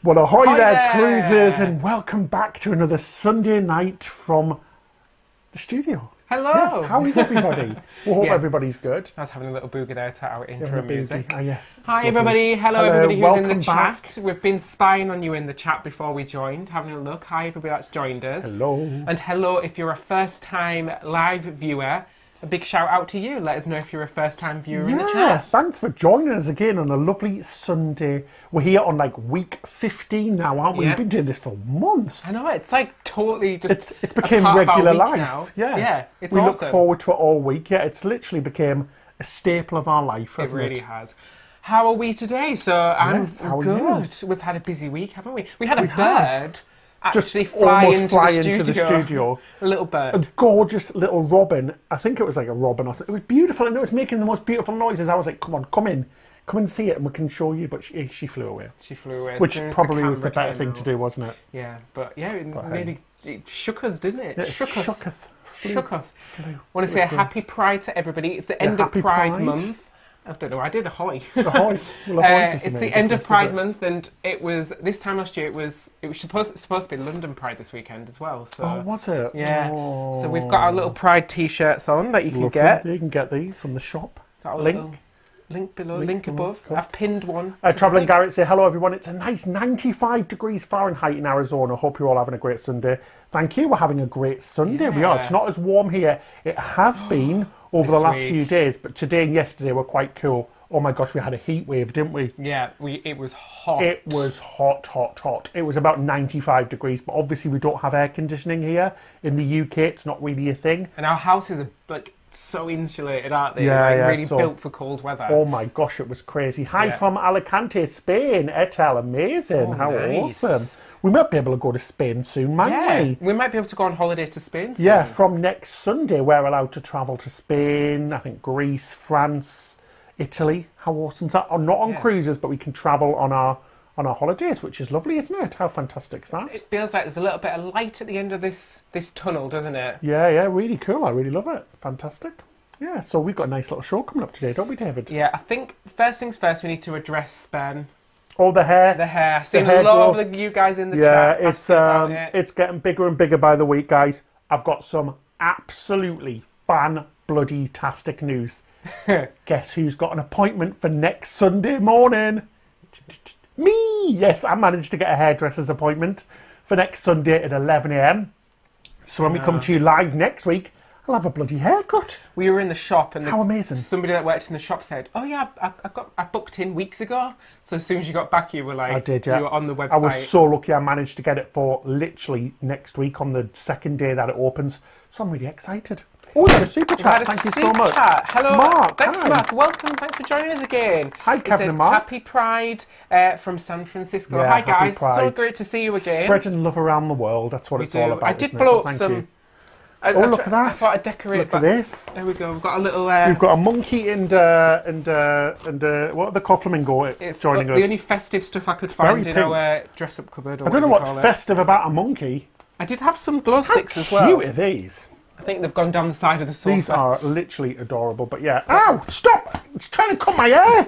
Well, ahoy, Ahoy there, there, cruisers, and welcome back to another Sunday night from the studio. Hello. Yes, how is everybody? We hope Yeah. everybody's good. I was having a little boogie there to our intro Having a music. boogie. Oh, yeah. Hi It's everybody, lovely. hello everybody who's in the welcome back. chat. We've been spying on you in the chat before we joined, having a look. Hi everybody that's joined us. Hello. And hello if you're a first time live viewer. A big shout out to you. Let us know if you're a first time viewer in the Yeah, chat. thanks for joining us again on a lovely Sunday. We're here on like week 15 now, aren't we? Yeah. We've been doing this for months. I know, it's like totally just It's became a part of our regular week life. now. Yeah, it's we awesome. look forward to it all week. Yeah, it's literally became a staple of our life, It hasn't really has. How are we today? So I'm Yes, how are good. you? We've had a busy week, haven't we? We had a have. bird actually Just fly almost into fly the into the studio. A little bird. A gorgeous little robin. I think it was like a robin. It was beautiful, and it was making the most beautiful noises. I was like, "Come on, come in, come and see it, and we can show you." But she flew away, She flew away. as which soon as probably was the camera better came thing to out. do, wasn't it? Yeah, but yeah, it But, nearly it shook us, didn't it? It shook us. shook us. Shook us. Flew. I want It to say a was good. happy Pride to everybody. It's the Yeah, end of happy Pride Pride. month. I don't know. I did Ahoy. Ahoy. Well, ahoy doesn't It's make the a end of difference, Pride does it? month, and it was this time last year. It was supposed to be London Pride this weekend as well. So Oh, was it? yeah. Oh, So we've got our little Pride T-shirts on that you can lovely. get. You can get these from the shop. Got a Link. little link below, Link link below, above. cool. I've pinned one. Travelling Garrett say hello everyone. It's a nice 95 degrees Fahrenheit in Arizona. Hope you're all having a great Sunday. Thank you. We're having a great Sunday. We are. Yeah. It's not as warm here. It has been over the This last week. few days, but today and yesterday were quite cool. Oh my gosh, we had a heat wave, didn't we? Yeah, it was hot. It was hot, hot, hot. It was about 95 degrees, but obviously we don't have air conditioning here in the UK. It's not really a thing. And our houses are like so insulated, aren't they? Yeah, like, yeah, really so- built for cold weather. Oh my gosh, it was crazy. Hi Yeah. from Alicante, Spain. Etel, amazing. Oh, How nice. awesome. We might be able to go to Spain soon, mightn't Yeah, we? we might be able to go on holiday to Spain soon. Yeah, from next Sunday, we're allowed to travel to Spain, I think Greece, France, Italy. How awesome is that? Oh, not on Yeah. cruises, but we can travel on our holidays, which is lovely, isn't it? How fantastic is that? It feels like there's a little bit of light at the end of this tunnel, doesn't it? Yeah, really cool. I really love it. Fantastic. Yeah, so we've got a nice little show coming up today, don't we, David? Yeah, I think first things first, we need to address Ben. Oh, the hair. The hair. I've seen hair a lot growth. of you guys in the Yeah, chat it's asking about it. it's getting bigger and bigger by the week, guys. I've got some absolutely fan-bloody-tastic news. Guess who's got an appointment for next Sunday morning? Me! Yes, I managed to get a hairdresser's appointment for next Sunday at 11 a.m. So when we come to you live next week, I'll have a bloody haircut. We were in the shop and How amazing. somebody that worked in the shop said, "Oh yeah, I booked in weeks ago." So as soon as you got back, you were like, I did, yeah. You were on the website. I was so lucky I managed to get it for literally next week on the second day that it opens. So I'm really excited. Oh, we had a super We've had chat. a Thank you so super much. chat. Hello, Mark, thanks, hi. Mark. Welcome. Thanks for joining us again. Hi, He Kevin said, and Mark. Happy Pride from San Francisco. Yeah, Hi, happy guys. So Pride. great to see you again. Spreading love around the world. That's what We it's all do. about. I did isn't blow it? up Thank some. you. Oh, look at that. I thought I'd decorate. Look at but this. There we go. We've got a little. We've got a monkey and what are the flamingo It's joining the us. only festive stuff I could find in pink. our dress-up cupboard. Or I don't know whatever what's you call it. festive about a monkey. I did have some glow sticks How as well. cute are these? I think they've gone down the side of the sofa. These are literally adorable. But yeah. Ow! Stop! It's trying to cut my hair!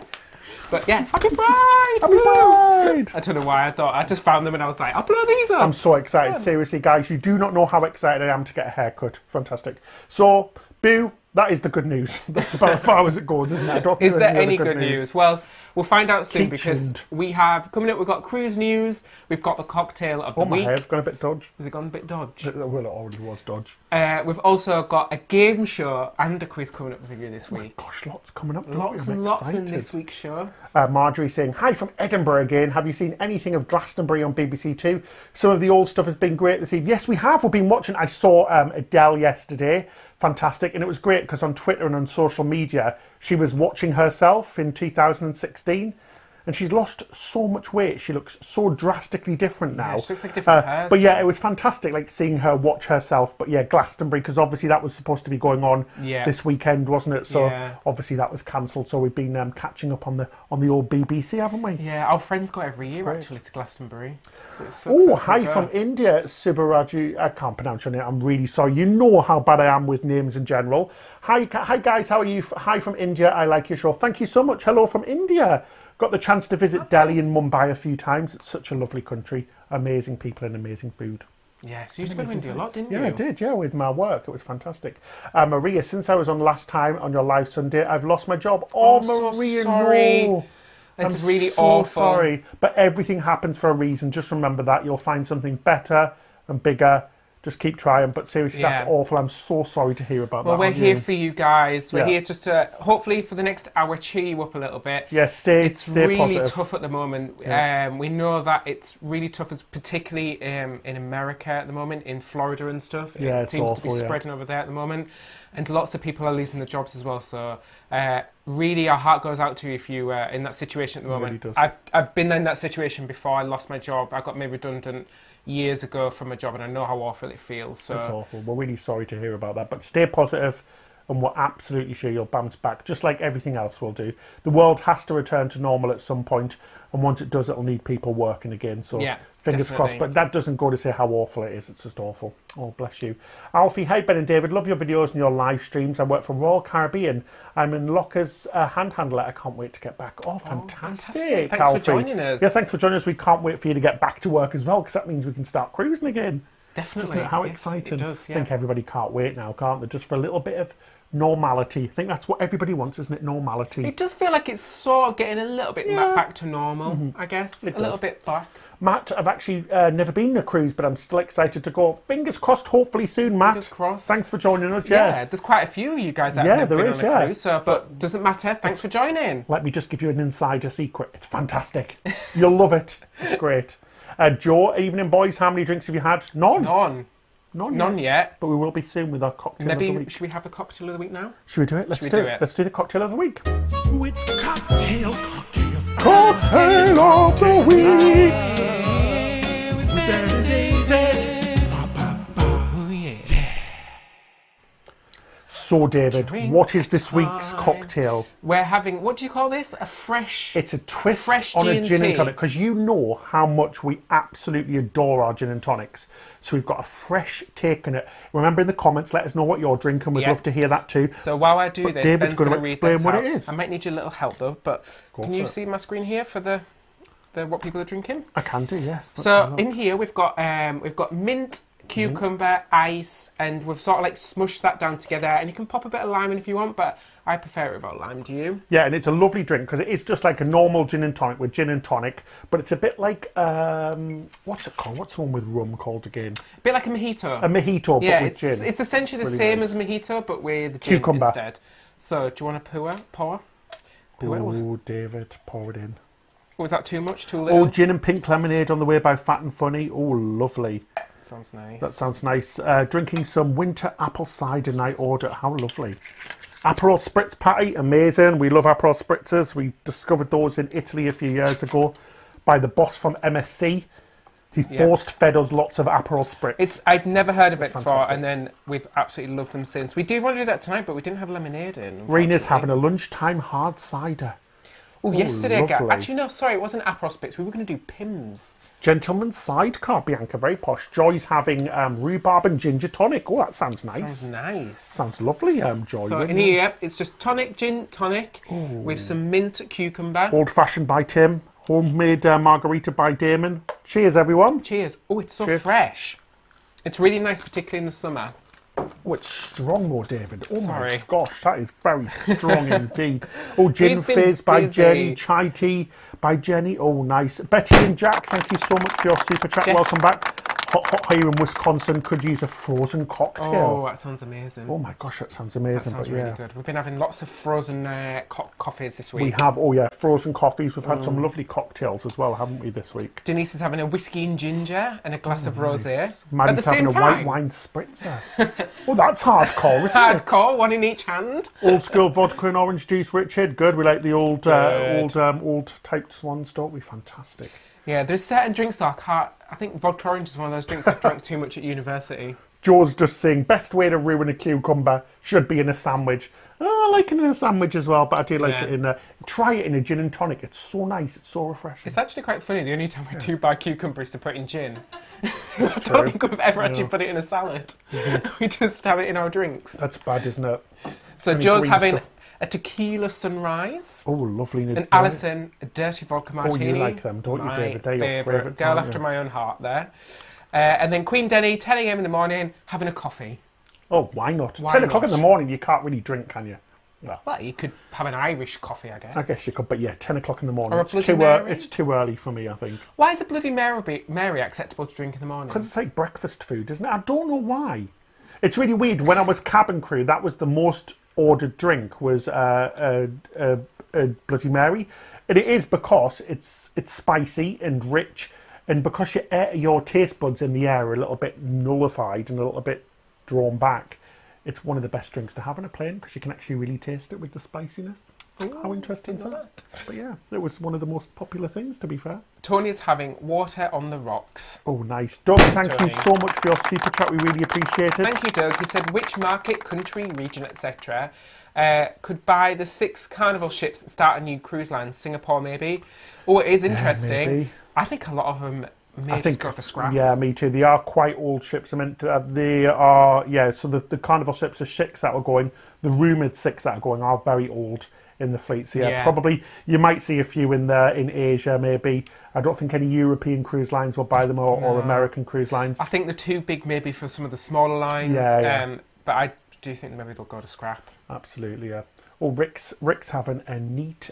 But yeah, happy Pride! Happy Woo! Pride! I don't know why. I just found them and I was like, I'll blow these up. I'm so excited. Seriously, guys, you do not know how excited I am to get a haircut. Fantastic. So, Boo, that is the good news. That's about as far as it goes, isn't it? I don't think Is there's there any other good news? Well, we'll find out soon Keep because tuned. we have coming up. We've got cruise news. We've got the cocktail of the Oh, my week. hair's gone a bit dodge. Has it gone a bit dodge? Well, it already was dodge. We've also got a game show and a quiz coming up for you this week. Gosh, lots coming up. don't we? Lots I'm and lots excited. in this week's show. Marjorie saying, hi from Edinburgh again. Have you seen anything of Glastonbury on BBC Two? Some of the old stuff has been great this evening. Yes, we have. We've been watching. I saw Adele yesterday. Fantastic. And it was great because on Twitter and on social media, she was watching herself in 2016. And she's lost so much weight. She looks so drastically different now. Yeah, she looks like a different person. But yeah, it was fantastic, like seeing her watch herself. But yeah, Glastonbury, because obviously that was supposed to be going on this weekend, wasn't it? So Yeah. obviously that was cancelled. So we've been catching up on the old BBC, haven't we? Yeah, our friends go every year actually to Glastonbury. So it sucks Oh, that hi we go. from India, Subaraju. I can't pronounce your name. I'm really sorry. You know how bad I am with names in general. Hi guys, how are you? Hi from India. I like your show. Thank you so much. Hello from India. Got the chance to visit Delhi and Mumbai a few times. It's such a lovely country. Amazing people and amazing food. Yeah, so you used to go to India a lot, didn't you? Yeah, I did, yeah, with my work. It was fantastic. Maria, since I was on last time on your live Sunday, I've lost my job. Oh, Maria, so sorry. no. It's I'm really so awful. sorry. But everything happens for a reason. Just remember that. You'll find something better and bigger. Just keep trying. But seriously, that's awful. I'm so sorry to hear about that. Well, we're here for you guys. We're here just to, hopefully, for the next hour, cheer you up a little bit. Yeah, It's stay really positive. tough at the moment. Yeah. We know that it's really tough, particularly in America at the moment, in Florida and stuff. Yeah, it it's seems awful, to be spreading over there at the moment. And lots of people are losing their jobs as well. So really, our heart goes out to you if you are in that situation at the moment. Really does. I've been in that situation before. I lost my job. I got made redundant years ago from a job, and I know how awful it feels. So it's awful. We're really sorry to hear about that, but stay positive and we're absolutely sure you'll bounce back, just like everything else will do. The world has to return to normal at some point, and once it does, it'll need people working again. So fingers crossed, but that doesn't go to say how awful it is. It's just awful. Oh, bless you. Alfie, hi Ben and David, love your videos and your live streams. I work for Royal Caribbean. I'm in Locker's hand handler. I can't wait to get back. Oh, fantastic. Thanks Alfie. for joining us. Yeah, thanks for joining us. We can't wait for you to get back to work as well, because that means we can start cruising again. Definitely. Isn't it? How exciting. It does, I think everybody can't wait now, can't they? Just for a little bit of normality. I think that's what everybody wants, isn't it? Normality. It does feel like it's sort of getting a little bit back to normal, I guess. It a little bit back. Matt, I've actually never been on a cruise, but I'm still excited to go. Fingers crossed, hopefully soon, Matt. Fingers crossed. Thanks for joining us, Yeah, there's quite a few of you guys that have never been on a cruise, so, but doesn't matter. Thanks for joining. Let me just give you an insider secret. It's fantastic. You'll love it. It's great. Joe, evening boys, how many drinks have you had? None. None yet. But we will be soon with our cocktail of the week. Should we have the cocktail of the week now? Should we do it? Let's do it. Let's do the cocktail of the week. Oh, it's cocktail Cocktail of the week. So, David, what is this week's cocktail? We're having, what do you call this? A fresh... It's a twist on a gin and tonic, because you know how much we absolutely adore our gin and tonics. So we've got a fresh take on it. Remember in the comments, let us know what you're drinking. We'd love to hear that too. So while I do this, David's Ben's going to explain what it is. I might need your little help though, but can you see my screen here for the what people are drinking? I can do, yes. So in here we've got mint, cucumber, ice, and we've sort of like smushed that down together, and you can pop a bit of lime in if you want, but I prefer it without lime. Do you? Yeah, and it's a lovely drink because it is just like a normal gin and tonic with gin and tonic, but it's a bit like what's it called? What's the one with rum called again? A bit like a mojito. A mojito, but with gin. It's essentially the same as a mojito, but with gin cucumber instead. So do you want to pour? Oh, David, pour it in. Was that too much? Too little? Oh, gin and pink lemonade on the way by Fat and Funny. Oh, lovely. Sounds nice. That sounds nice. Drinking some winter apple cider night order. How lovely. Aperol Spritz patty, amazing. We love Aperol Spritzers. We discovered those in Italy a few years ago by the boss from MSC. He forced fed us lots of Aperol Spritz. I'd never heard of it before, and then we've absolutely loved them since. We did want to do that tonight, but we didn't have lemonade in. Rena's having a lunchtime hard cider. Oh, yesterday, lovely. actually, no, sorry, it wasn't Aperol Spritz. We were going to do Pimm's. Gentleman's sidecar, Bianca, very posh. Joy's having rhubarb and ginger tonic. Oh, that sounds nice. Sounds nice. Sounds lovely, Joy. So in here, it's just tonic, gin, tonic, with some mint, cucumber. Old-fashioned by Tim. Homemade margarita by Damon. Cheers, everyone. Cheers. Oh, it's so fresh. It's really nice, particularly in the summer. Oh, it's strong though, David. Oh Sorry. my gosh, that is very strong indeed. Oh, Gin Fizz by Jenny, Chai Tea by Jenny. Oh, nice. Betty and Jack, thank you so much for your super chat. Welcome back. Hot here in Wisconsin could use a frozen cocktail. Oh, that sounds amazing. Oh my gosh, that sounds amazing. That sounds really good. We've been having lots of frozen coffees this week. We have, oh yeah, frozen coffees. We've had some lovely cocktails as well, haven't we, this week? Denise is having a whiskey and ginger and a glass of rosé. Maddie's having a white wine spritzer. Oh, that's hardcore, isn't it? Hardcore, one in each hand. Old school vodka and orange juice, Richard. Good. We like the old typed ones, don't we? Fantastic. Yeah, there's certain drinks that I think vodka orange is one of those drinks I've drunk too much at university. Joe's just saying, best way to ruin a cucumber should be in a sandwich. Oh, I like it in a sandwich as well, but I do like it in a... Try it in a gin and tonic. It's so nice. It's so refreshing. It's actually quite funny. The only time we do buy cucumber is to put in gin. I don't think we've ever actually put it in a salad. We just have it in our drinks. That's bad, isn't it? So Joe's having a tequila sunrise. Oh, lovely. And Alison, a dirty vodka martini. Oh, you like them, don't you, David? They're your favourite. Girl after my own heart there. And then Queen Denny, 10 a.m. in the morning, having a coffee. Oh, why not? Why 10 o'clock not? in the morning, you can't really drink, can you? Well, you could have an Irish coffee, I guess. I guess you could, but yeah, 10 o'clock in the morning. Or a Bloody Mary. It's too early for me, I think. Why is a Bloody Mary acceptable to drink in the morning? Because it's like breakfast food, isn't it? I don't know why. It's really weird. When I was cabin crew, that was the most ordered drink, was a Bloody Mary. And it is because it's spicy and rich, and because your taste buds in the air are a little bit nullified and a little bit drawn back. It's one of the best drinks to have on a plane because you can actually really taste it with the spiciness. Ooh, how interesting is that? But yeah, it was one of the most popular things, to be fair. Tony's having water on the rocks. Oh, nice. Doug, thank you so much for your super chat. We really appreciate it. Thank you, Doug. He said, which market, country, region, etc. Could buy the 6 Carnival ships and start a new cruise line? Singapore, maybe? Oh, it is interesting. Maybe. I think a lot of them may just go for scrap. Yeah, me too. They are quite old ships. I mean, they are, yeah, so the Carnival ships are 6 that are going. The rumoured 6 that are going are very old in the fleet. So yeah, probably you might see a few in Asia, maybe. I don't think any European cruise lines will buy them or American cruise lines. I think they're too big maybe for some of the smaller lines. Yeah. But I do think maybe they'll go to scrap. Absolutely, yeah. Oh, Rick's having a neat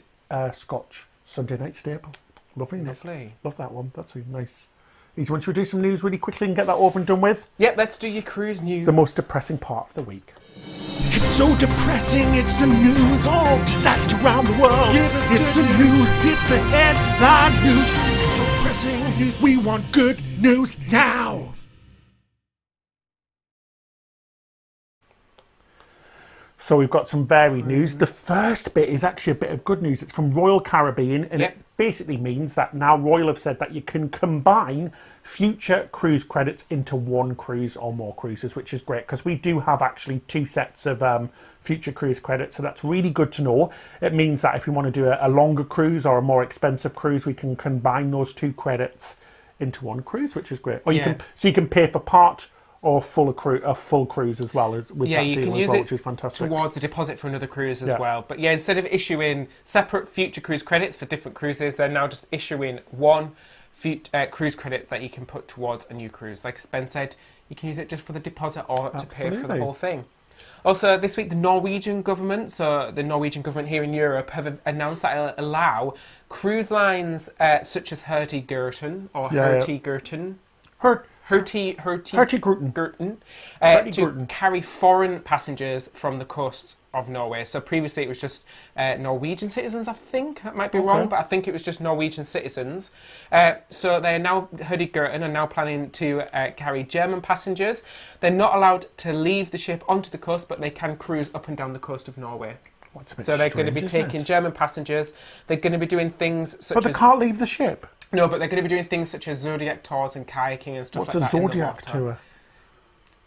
Scotch Sunday night staple. Lovely. Love that one. That's a nice. Should we do some news really quickly and get that over and done with? Yep, let's do your cruise news. The most depressing part of the week. It's so depressing, it's the news, all disaster around the world. It's the news, it's the headline news. So depressing news, we want good news now. So we've got some varied news. The first bit is actually a bit of good news. It's from Royal Caribbean, and it basically means that now Royal have said that you can combine future cruise credits into one cruise or more cruises, which is great because we do have actually 2 sets of future cruise credits, so that's really good to know. It means that if we want to do a longer cruise or a more expensive cruise, we can combine those 2 credits into one cruise, which is great. Or you can pay for part or full cruise as well with that you deal can as use well, it which is fantastic. towards a deposit for another cruise as well. But yeah, instead of issuing separate future cruise credits for different cruises, they're now just issuing one cruise credit that you can put towards a new cruise. Like Ben said, you can use it just for the deposit or to pay for the whole thing. Also, this week, the Norwegian government here in Europe, have announced that it'll allow cruise lines such as Hurtigruten or Hurtigruten. Hurtigruten to carry foreign passengers from the coasts of Norway. So previously it was just Norwegian citizens, I think. That might be wrong, but I think it was just Norwegian citizens. So Hurtigruten are now planning to carry German passengers. They're not allowed to leave the ship onto the coast, but they can cruise up and down the coast of Norway. So they're going to be taking German passengers. They're going to be doing things such as... But they can't leave the ship? No, but they're going to be doing things such as Zodiac tours and kayaking and stuff like that. What's a Zodiac tour?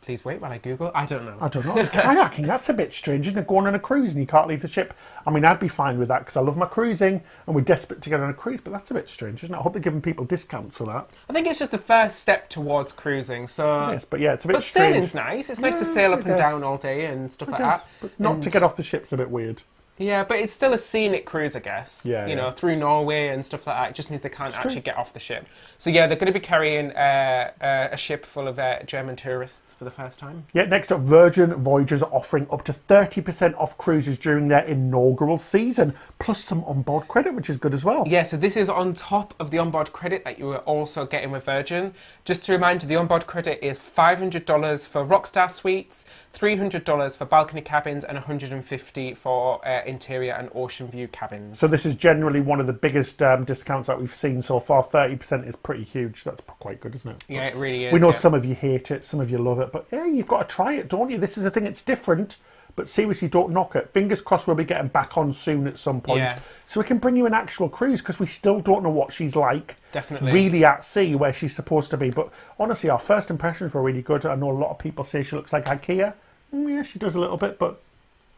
Please wait while I Google. I don't know. Kayaking, that's a bit strange, isn't it? Going on a cruise and you can't leave the ship. I mean, I'd be fine with that because I love my cruising and we're desperate to get on a cruise, but that's a bit strange, isn't it? I hope they're giving people discounts for that. I think it's just the first step towards cruising. So yes, but yeah, it's a bit strange. But sailing's nice. It's nice to sail up and down all day and stuff like that. But not to get off the ship's a bit weird. Yeah, but it's still a scenic cruise, I guess. You know, through Norway and stuff like that. It just means they can't actually get off the ship. So yeah, they're going to be carrying a ship full of German tourists for the first time. Yeah, next up, Virgin Voyages are offering up to 30% off cruises during their inaugural season, plus some onboard credit, which is good as well. Yeah, so this is on top of the onboard credit that you were also getting with Virgin. Just to remind you, the onboard credit is $500 for Rockstar Suites, $300 for balcony cabins, and $150 for interior and ocean view cabins. So this is generally one of the biggest discounts that we've seen so far. 30% is pretty huge. That's quite good, isn't it? Yeah, it really is. We know some of you hate it, some of you love it, but yeah, you've got to try it, don't you? This is a thing, it's different, but seriously, don't knock it. Fingers crossed we'll be getting back on soon at some point. So we can bring you an actual cruise, because we still don't know what she's like. Definitely. Really at sea, where she's supposed to be. But honestly, our first impressions were really good. I know a lot of people say she looks like IKEA. Yeah, she does a little bit, but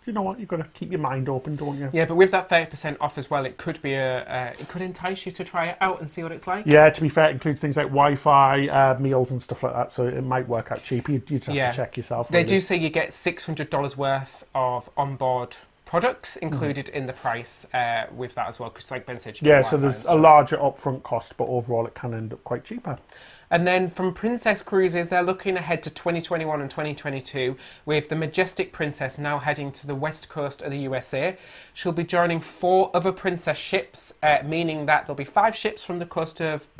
you know what? You've got to keep your mind open, don't you? Yeah, but with that 30% off as well, it could be it could entice you to try it out and see what it's like. Yeah, to be fair, it includes things like Wi-Fi, meals and stuff like that, so it might work out cheap. You just have to check yourself. Really. They do say you get $600 worth of onboard products included in the price with that as well, because like Ben said, so there's a larger upfront cost, but overall it can end up quite cheaper. And then from Princess Cruises, they're looking ahead to 2021 and 2022, with the Majestic Princess now heading to the west coast of the USA. She'll be joining 4 other Princess ships, meaning that there'll be 5 ships from the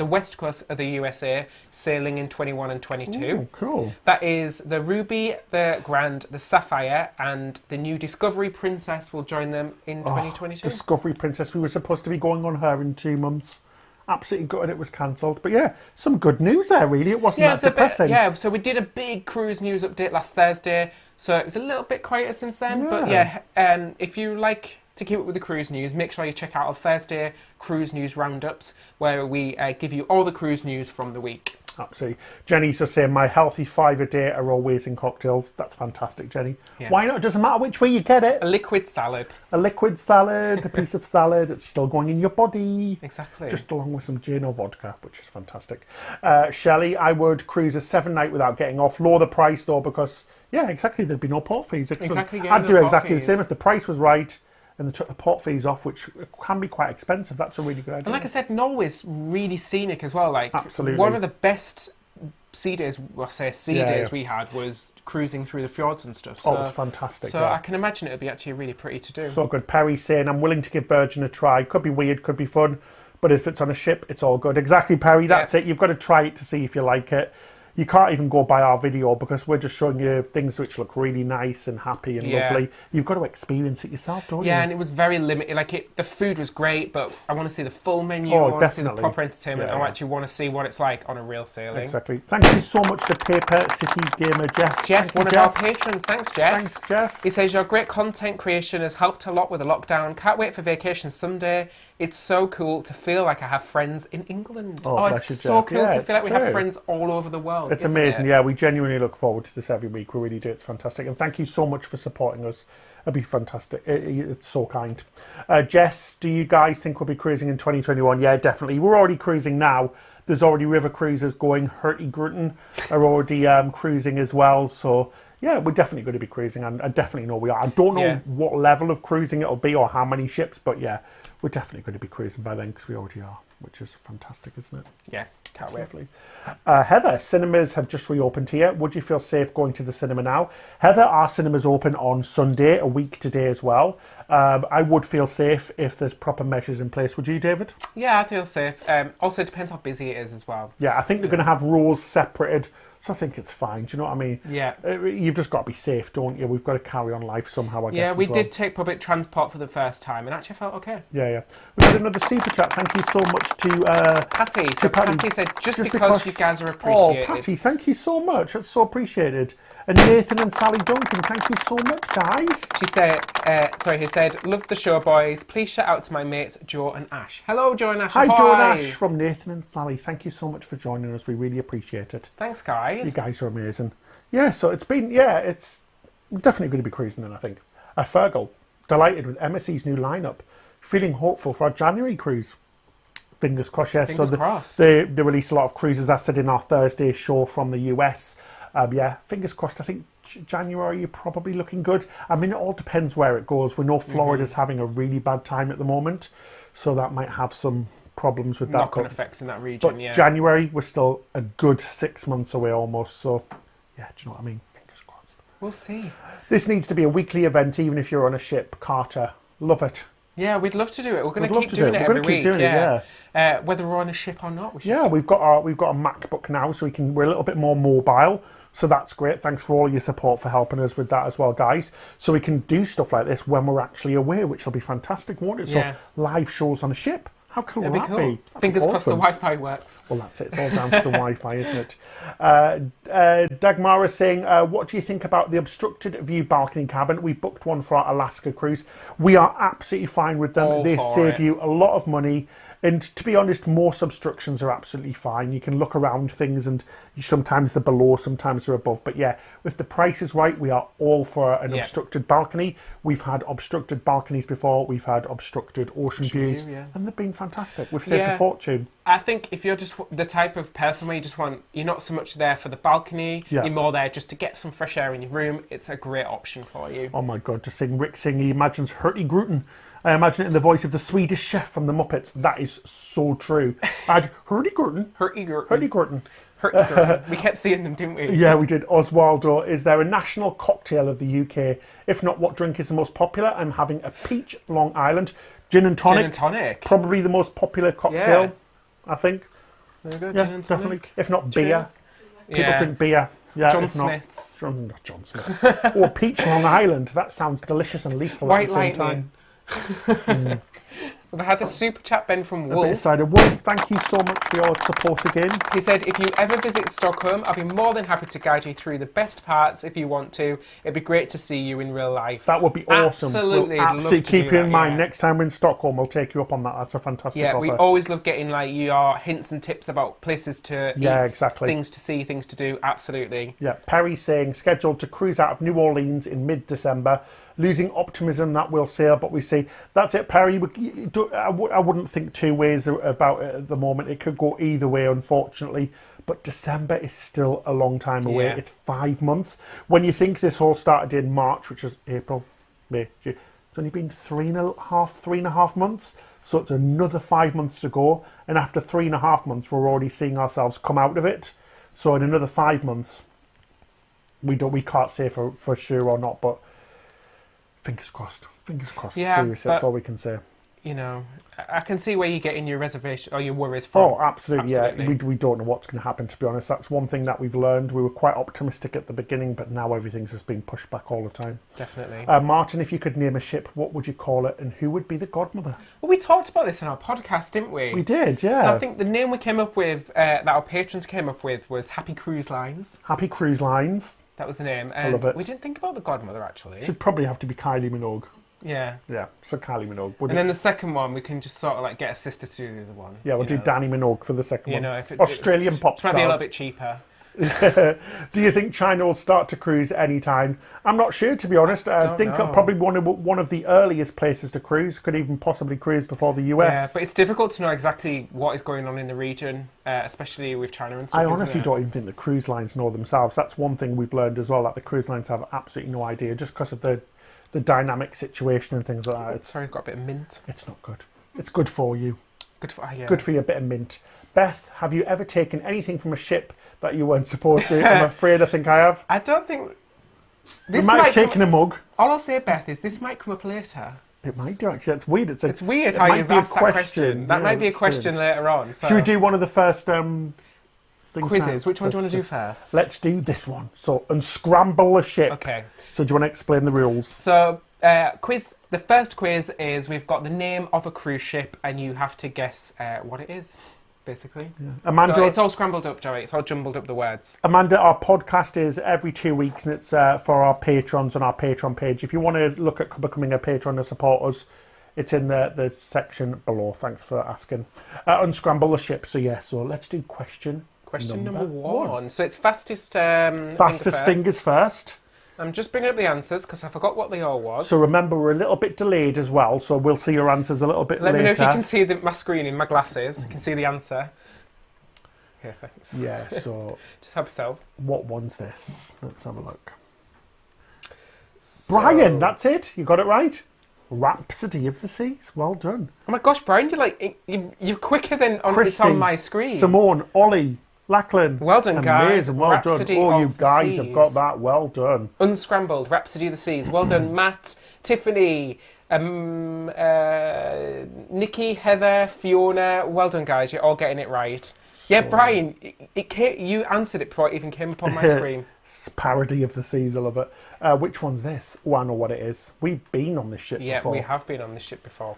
west coast of the USA sailing in 21 and 22. Ooh, cool. That is the Ruby, the Grand, the Sapphire, and the new Discovery Princess will join them in 2022. Discovery Princess, we were supposed to be going on her in 2 months. Absolutely gutted it was cancelled. But yeah, some good news there, really. It wasn't that depressing. So we did a big cruise news update last Thursday. So it was a little bit quieter since then. Yeah. But yeah, if you like to keep up with the cruise news, make sure you check out our Thursday cruise news roundups, where we give you all the cruise news from the week. Absolutely. Jenny's just saying, my healthy 5 a day are always in cocktails. That's fantastic, Jenny. Yeah. Why not? It doesn't matter which way you get it. A liquid salad. A liquid salad, a piece of salad. It's still going in your body. Exactly. Just along with some gin or vodka, which is fantastic. Shelley, I would cruise a 7 night without getting off. Lower the price, though, because, yeah, exactly, there'd be no port fees. Exactly. I'd do exactly the same if the price was right and they took the port fees off, which can be quite expensive. That's a really good idea. And like I said, Norway's really scenic as well. Like, absolutely. One of the best sea days we had was cruising through the fjords and stuff. So, it was fantastic. So I can imagine it would be actually really pretty to do. So good. Perry saying, I'm willing to give Virgin a try. Could be weird, could be fun, but if it's on a ship, it's all good. Exactly, Perry. That's it. You've got to try it to see if you like it. You can't even go by our video because we're just showing you things which look really nice and happy and lovely. You've got to experience it yourself, don't you? Yeah, and it was very limited. Like the food was great, but I want to see the full menu. I want to see the proper entertainment. I actually want to see what it's like on a real sailing. Exactly. Thank you so much to Paper City Gamer Jeff. Jeff, one of our patrons. Thanks, Jeff. Thanks, Jeff. He says, your great content creation has helped a lot with the lockdown. Can't wait for vacation someday. It's so cool to feel like I have friends in England. It's so cool to feel like we have friends all over the world. It's amazing. Yeah, we genuinely look forward to this every week. We really do. It's fantastic. And thank you so much for supporting us. It'd be fantastic. It's so kind. Jess, do you guys think we'll be cruising in 2021? Yeah, definitely. We're already cruising now. There's already river cruisers going. Hurtigruten are already cruising as well. So yeah, we're definitely going to be cruising. And I definitely know we are. I don't know what level of cruising it'll be or how many ships, but yeah, we're definitely going to be cruising by then because we already are, which is fantastic, isn't it? Yeah, can't wait. Heather, cinemas have just reopened here. Would you feel safe going to the cinema now? Heather, our cinemas open on Sunday, a week today as well. I would feel safe if there's proper measures in place. Would you, David? Yeah, I feel safe. Also, it depends how busy it is as well. Yeah, I think they're going to have rows separated. So I think it's fine. Do you know what I mean? Yeah. You've just got to be safe, don't you? We've got to carry on life somehow, I guess. Yeah, we did take public transport for the first time and actually felt okay. Yeah. We had another super chat. Thank you so much to Patty. Patty said, just because you guys are appreciated. Oh, Patty, thank you so much. That's so appreciated. And Nathan and Sally Duncan, thank you so much, guys. He said, love the show, boys. Please shout out to my mates, Joe and Ash. Hello, Joe and Ash. Hi, Joe and Ash from Nathan and Sally. Thank you so much for joining us. We really appreciate it. Thanks, guys. You guys are amazing. Yeah, so it's definitely going to be cruising then, I think. Fergal, delighted with MSC's new lineup. Feeling hopeful for our January cruise. Fingers crossed, yes. Fingers crossed. They released a lot of cruises, as I said, in our Thursday show from the US. Fingers crossed. I think January you're probably looking good. I mean, it all depends where it goes. We know Florida's having a really bad time at the moment, so that might have some problems with that. Knock-on effects in that region, but January, we're still a good 6 months away almost, so yeah, do you know what I mean? Fingers crossed. We'll see. This needs to be a weekly event, even if you're on a ship. Carter, love it. Yeah, we'd love to do it. We're going to keep doing it every week. Whether we're on a ship or not, we should. Yeah, we've got a MacBook now, so we're a little bit more mobile. So that's great. Thanks for all your support for helping us with that as well, guys. So we can do stuff like this when we're actually away, which will be fantastic, won't it? Yeah. So live shows on a ship. How cool will that be? Fingers crossed the Wi-Fi works. Well, that's it. It's all down to the Wi-Fi, isn't it? Dagmar is saying, what do you think about the obstructed view balcony cabin? We booked one for our Alaska cruise. We are absolutely fine with them. They save you a lot of money. And to be honest, most obstructions are absolutely fine. You can look around things and sometimes they're below, sometimes they're above. But yeah, if the price is right, we are all for an obstructed balcony. We've had obstructed balconies before. We've had obstructed ocean views. And they've been fantastic. We've saved a fortune. I think if you're just the type of person where you're not so much there for the balcony, you're more there just to get some fresh air in your room, it's a great option for you. Oh my God, just seeing Rick sing, he imagines Hurtigruten. I imagine it in the voice of the Swedish chef from the Muppets. That is so true. I'd Hurtigruten. We kept seeing them, didn't we? Yeah, we did. Oswaldo, is there a national cocktail of the UK? If not, what drink is the most popular? I'm having a peach Long Island. Gin and tonic. Gin and tonic. Probably the most popular cocktail, I think. There you go, yeah, gin and definitely. tonic. If not beer. People drink beer. Yeah, John Smith's. Not John Smith. Or peach Long Island. That sounds delicious and lethal at the same time. We've had a super chat, Ben from Wolf. A bit aside of Wolf, thank you so much for your support again. He said, if you ever visit Stockholm, I'll be more than happy to guide you through the best parts if you want to. It'd be great to see you in real life. That would be awesome. Absolutely. We'll absolutely keep you in mind. Next time we're in Stockholm, we'll take you up on that. That's a fantastic offer. We always love getting your hints and tips about places to eat, exactly. Things to see, things to do. Absolutely. Yeah, Perry saying, scheduled to cruise out of New Orleans in mid-December. Losing optimism that we'll sail, but we see. That's it, Perry. I wouldn't think two ways about it at the moment. It could go either way, unfortunately. But December is still a long time away. It's 5 months. When you think this all started in March, which is April, May, June, it's only been 3.5 months. So it's another 5 months to go. And after 3.5 months, we're already seeing ourselves come out of it. So in another 5 months, we can't say for sure or not, but fingers crossed. Fingers crossed. Yeah, seriously, that's all we can say. You know, I can see where you're getting your reservation or your worries from. Oh, absolutely. Yeah. We don't know what's going to happen, to be honest. That's one thing that we've learned. We were quite optimistic at the beginning, but now everything's just being pushed back all the time. Definitely. Martin, if you could name a ship, what would you call it, and who would be the godmother? Well, we talked about this in our podcast, didn't we? We did, yeah. So I think the name we came up with, that our patrons came up with, was Happy Cruise Lines. Happy Cruise Lines. That was the name. And I love it. We didn't think about the godmother, actually. Should probably have to be Kylie Minogue. Yeah. Yeah, so Kylie Minogue. And then the second one, we can just sort of get a sister to do the other one. Yeah, we'll do Danny Minogue for the second one. If Australian pop stars. Might be a little bit cheaper. Do you think China will start to cruise any time? I'm not sure, to be honest. I think probably one of the earliest places to cruise, could even possibly cruise before the US. Yeah, but it's difficult to know exactly what is going on in the region, especially with China and stuff. I honestly don't even think the cruise lines know themselves. That's one thing we've learned as well, that the cruise lines have absolutely no idea, just because of the dynamic situation and things like that. Sorry, I've got a bit of mint. It's not good. It's good for you. Good for you, a bit of mint. Beth, have you ever taken anything from a ship that you weren't supposed to? I'm afraid I think I have. I don't think... You might have taken a mug. All I'll say, Beth, is this might come up later. It might do, actually. It's weird. It's weird how you've asked that question. That might be a question later on. So. Should we do one of the first quizzes? Which one do you want to do first? Let's do this one. So, unscramble a ship. Okay. So, do you want to explain the rules? So, the first quiz is we've got the name of a cruise ship and you have to guess what it is, basically. Yeah. Amanda, so it's all scrambled up, Joey. It's all jumbled up, the words. Amanda, our podcast is every 2 weeks and it's for our patrons on our Patreon page. If you want to look at becoming a patron to support us, it's in the section below. Thanks for asking. Unscramble the ship. So, so let's do question number one. So, it's fastest fingers first. I'm just bringing up the answers because I forgot what they all was. So remember, we're a little bit delayed as well, so we'll see your answers a little bit later. Let me know if you can see my screen in my glasses. You can see the answer. Okay, thanks. Yeah, so... Just help yourself. What one's this? Let's have a look. Brian, that's it. You got it right. Rhapsody of the Seas. Well done. Oh my gosh, Brian, you're quicker than it's on my screen. Simone, Ollie, Lachlan. Well done, guys. Amazing, well Rhapsody done. Oh, you guys have got that. Well done. Unscrambled, Rhapsody of the Seas. Well done, Matt, Tiffany, Nikki, Heather, Fiona. Well done, guys. You're all getting it right. Yeah, Brian, you answered it before it even came up on my screen. Parody of the Seas, I love it. Which one's this? Oh, I know what it is. We've been on this ship before. Yeah, we have been on this ship before.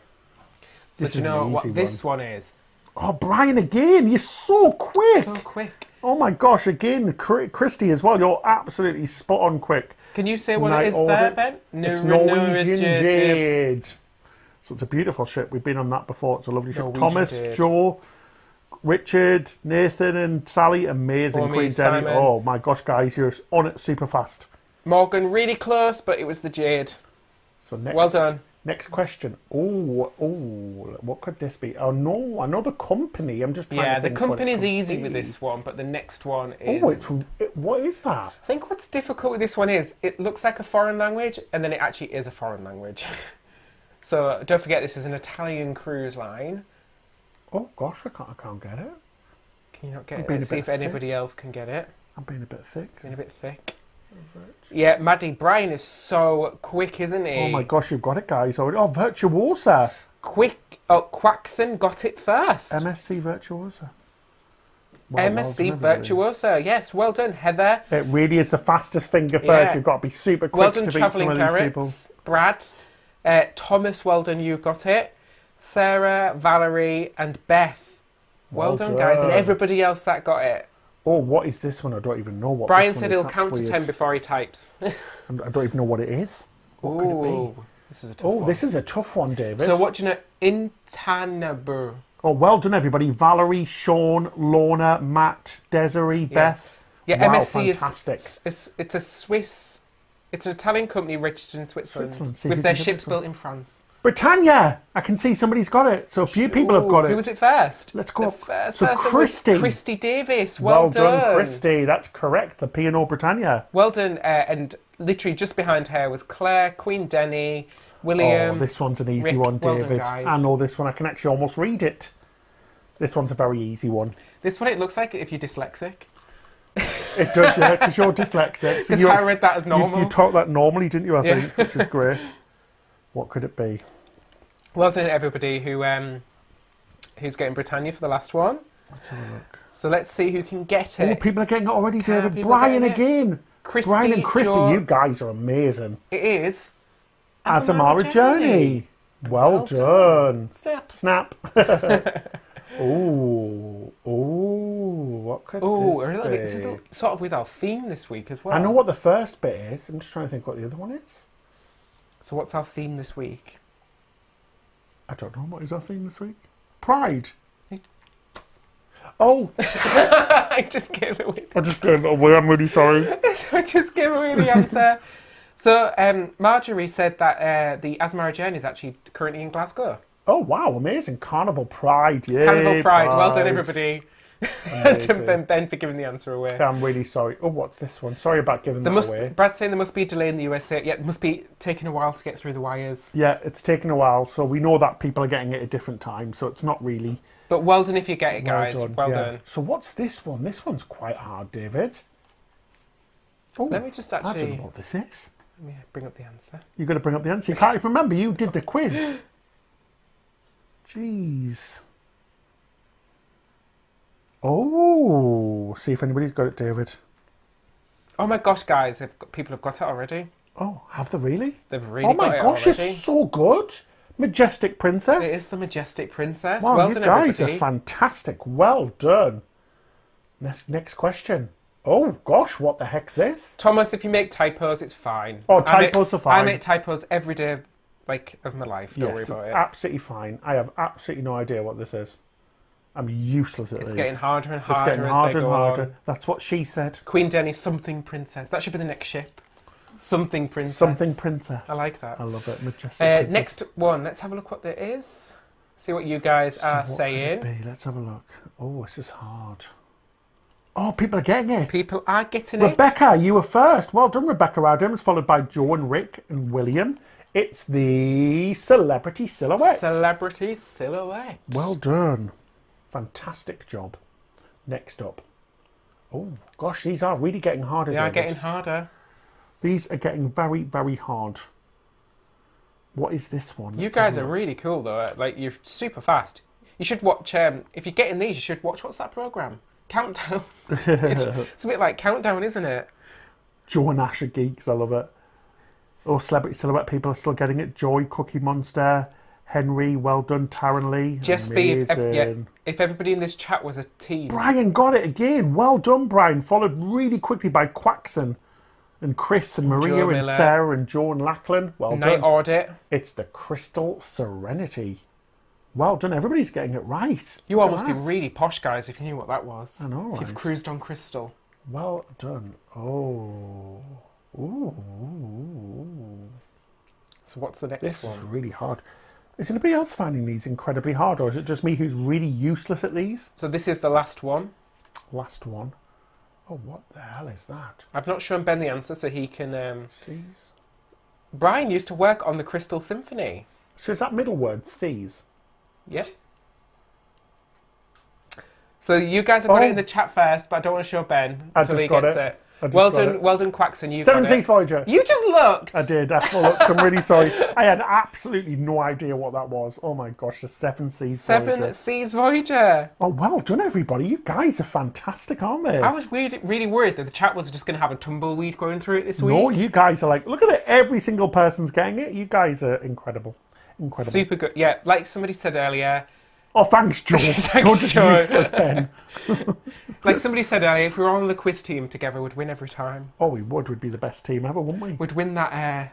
So do you know what this one is? Oh, Brian, again, you're so quick. So quick. Oh my gosh, again, Christy as well. You're absolutely spot on quick. Can you say what it is there, Ben? It's Norwegian Jade. So it's a beautiful ship. We've been on that before. It's a lovely ship. Thomas, Joe, Richard, Nathan and Sally, amazing. Queen Demi. Oh my gosh, guys, you're on it super fast. Morgan, really close, but it was the Jade. So next, well done. Next question. Oh, what could this be? Oh no, another company. I'm just trying to think. Yeah, the company's easy with this one, but the next one is... Oh, what is that? I think what's difficult with this one is it looks like a foreign language, and then it actually is a foreign language. So don't forget, this is an Italian cruise line. Oh gosh, I can't get it. Can you not get it? Let's see if anybody else can get it. I'm being a bit thick. Being a bit thick. Yeah, Maddie, Brian is so quick, isn't he? Oh my gosh, you've got it, guys. Oh, Virtuosa. Quaxon got it first. MSC Virtuosa. MSC Virtuosa, yes, well done, Heather. It really is the fastest finger first. You've got to be super quick to beat some of these people. Brad, Thomas, well done, you got it. Sarah, Valerie, and Beth. Well done, guys, and everybody else that got it. Oh, what is this one? I don't even know what Brian this said one is. he'll count to 10 before he types. I don't even know what it is. What could it be? This is a tough one. This is a tough one, David. So what do you know? Intanabur. Oh, well done, everybody. Valerie, Sean, Lorna, Matt, Desiree, Beth. Yeah, wow, MSC fantastic. It's a Swiss... It's an Italian company registered in Switzerland. With their ships built in France. Britannia! I can see somebody's got it. So a few people have got it. Who was it first? Let's go. First so Christy. Christy Davis. Well done, Christy. That's correct. The P&O Britannia. Well done. And literally just behind her was Claire, Queen Denny, William. Oh, this one's an easy Rick. one, David. Well done, guys. I know this one. I can actually almost read it. This one's a very easy one. This one, it looks like if you're dyslexic. It does, yeah, because you're dyslexic. Because I read that as normal. You taught that normally, didn't you, I think, which is great. What could it be? Well done, everybody who's getting Britannia for the last one. Let's have a look. So let's see who can get it. Oh, people are getting it already, David. Brian again. Christy, Brian and Christy, you guys are amazing. It is Azamara Journey. Well done. Snap. Oh, what could this be? This is sort of with our theme this week as well. I know what the first bit is. I'm just trying to think what the other one is. So what's our theme this week? I don't know. What is our theme this week? Pride. Oh! I just gave it away. I just gave it away. I'm really sorry. So I just gave away the answer. So Marjorie said that the Azamara Journey is actually currently in Glasgow. Oh, wow. Amazing. Carnival Pride. Yay, Carnival Pride. Well done, everybody. And Ben for giving the answer away. I'm really sorry. Oh, what's this one? Sorry about giving that away. Brad's saying there must be a delay in the USA. Yeah, it must be taking a while to get through the wires. Yeah, it's taken a while. So we know that people are getting it at different times. So it's not really... But well done if you get it, guys. Well done. So what's this one? This one's quite hard, David. Oh, let me just actually... I don't know what this is. Let me bring up the answer. You've got to bring up the answer. You can't even remember. You did the quiz. Jeez. Oh, see if anybody's got it, David. Oh my gosh, guys, people have got it already. Oh, have they really? They've really got it already. Oh my gosh, it's so good. Majestic Princess. It is the Majestic Princess. Wow, well you done, guys everybody. are fantastic. Well done. Next question. Oh gosh, what the heck's this? Thomas, if you make typos, it's fine. Oh, typos are fine. I make typos every day, of my life. Don't worry about it. Absolutely fine. I have absolutely no idea what this is. I'm useless at this. It's getting harder and harder. It's getting harder and harder. That's what she said. Queen Denny, something princess. That should be the next ship. Something princess. Something princess. I like that. I love it. Majestic princess. Next one. Let's have a look what there is. See what you guys are saying. Could it be? Let's have a look. Oh, this is hard. Oh, people are getting it. People are getting Rebecca, you were first. Well done, Rebecca Adams, followed by Joe and Rick and William. It's the Celebrity Silhouette. Celebrity Silhouette. Well done. Fantastic job. Next up. Oh, gosh, these are really getting harder. They are getting harder. These are getting very, very hard. What is this one? You guys are really cool, though. Like, you're super fast. You should watch, if you're getting these, you should watch, what's that programme? Countdown. It's a bit like Countdown, isn't it? Joe and Ash are geeks. I love it. Oh, Celebrity Silhouette people are still getting it. Joy, Cookie Monster, Henry, well done, Taryn Lee. Just if everybody in this chat was a team. Brian got it again. Well done, Brian. Followed really quickly by Quaxon and Chris and Maria and Sarah and Joe and Lachlan. Well done. Night Audit. It's the Crystal Serenity. Well done. Everybody's getting it right. You all must be really posh, guys, if you knew what that was. I know, If you've cruised on Crystal. Well done. Oh. Ooh. So what's the next This one? is really hard. Is anybody else finding these incredibly hard, or is it just me who's really useless at these? So this is the last one. Last one. Oh, what the hell is that? I've not shown Ben the answer, so he can... Seas? Brian used to work on the Crystal Symphony. So is that middle word, seas? Yep. So you guys have got it in the chat first, but I don't want to show Ben until he gets it. Well done, Quaxon. You Seven got it. Seas Voyager. You just looked. I did. I looked. I'm really sorry. I had absolutely no idea what that was. Oh my gosh, the Seven Seas Voyager. Seven Seas Voyager. Oh, well done, everybody. You guys are fantastic, aren't they? I was really worried that the chat was just going to have a tumbleweed going through it this week. No, you guys are like, look at it. Every single person's getting it. You guys are incredible. Incredible. Super good. Yeah, like somebody said earlier. Oh, thanks, Joe. You're just useless, Ben. Like somebody said earlier, if we were on the quiz team together, we'd win every time. Oh, we would. We'd be the best team ever, wouldn't we? We'd win that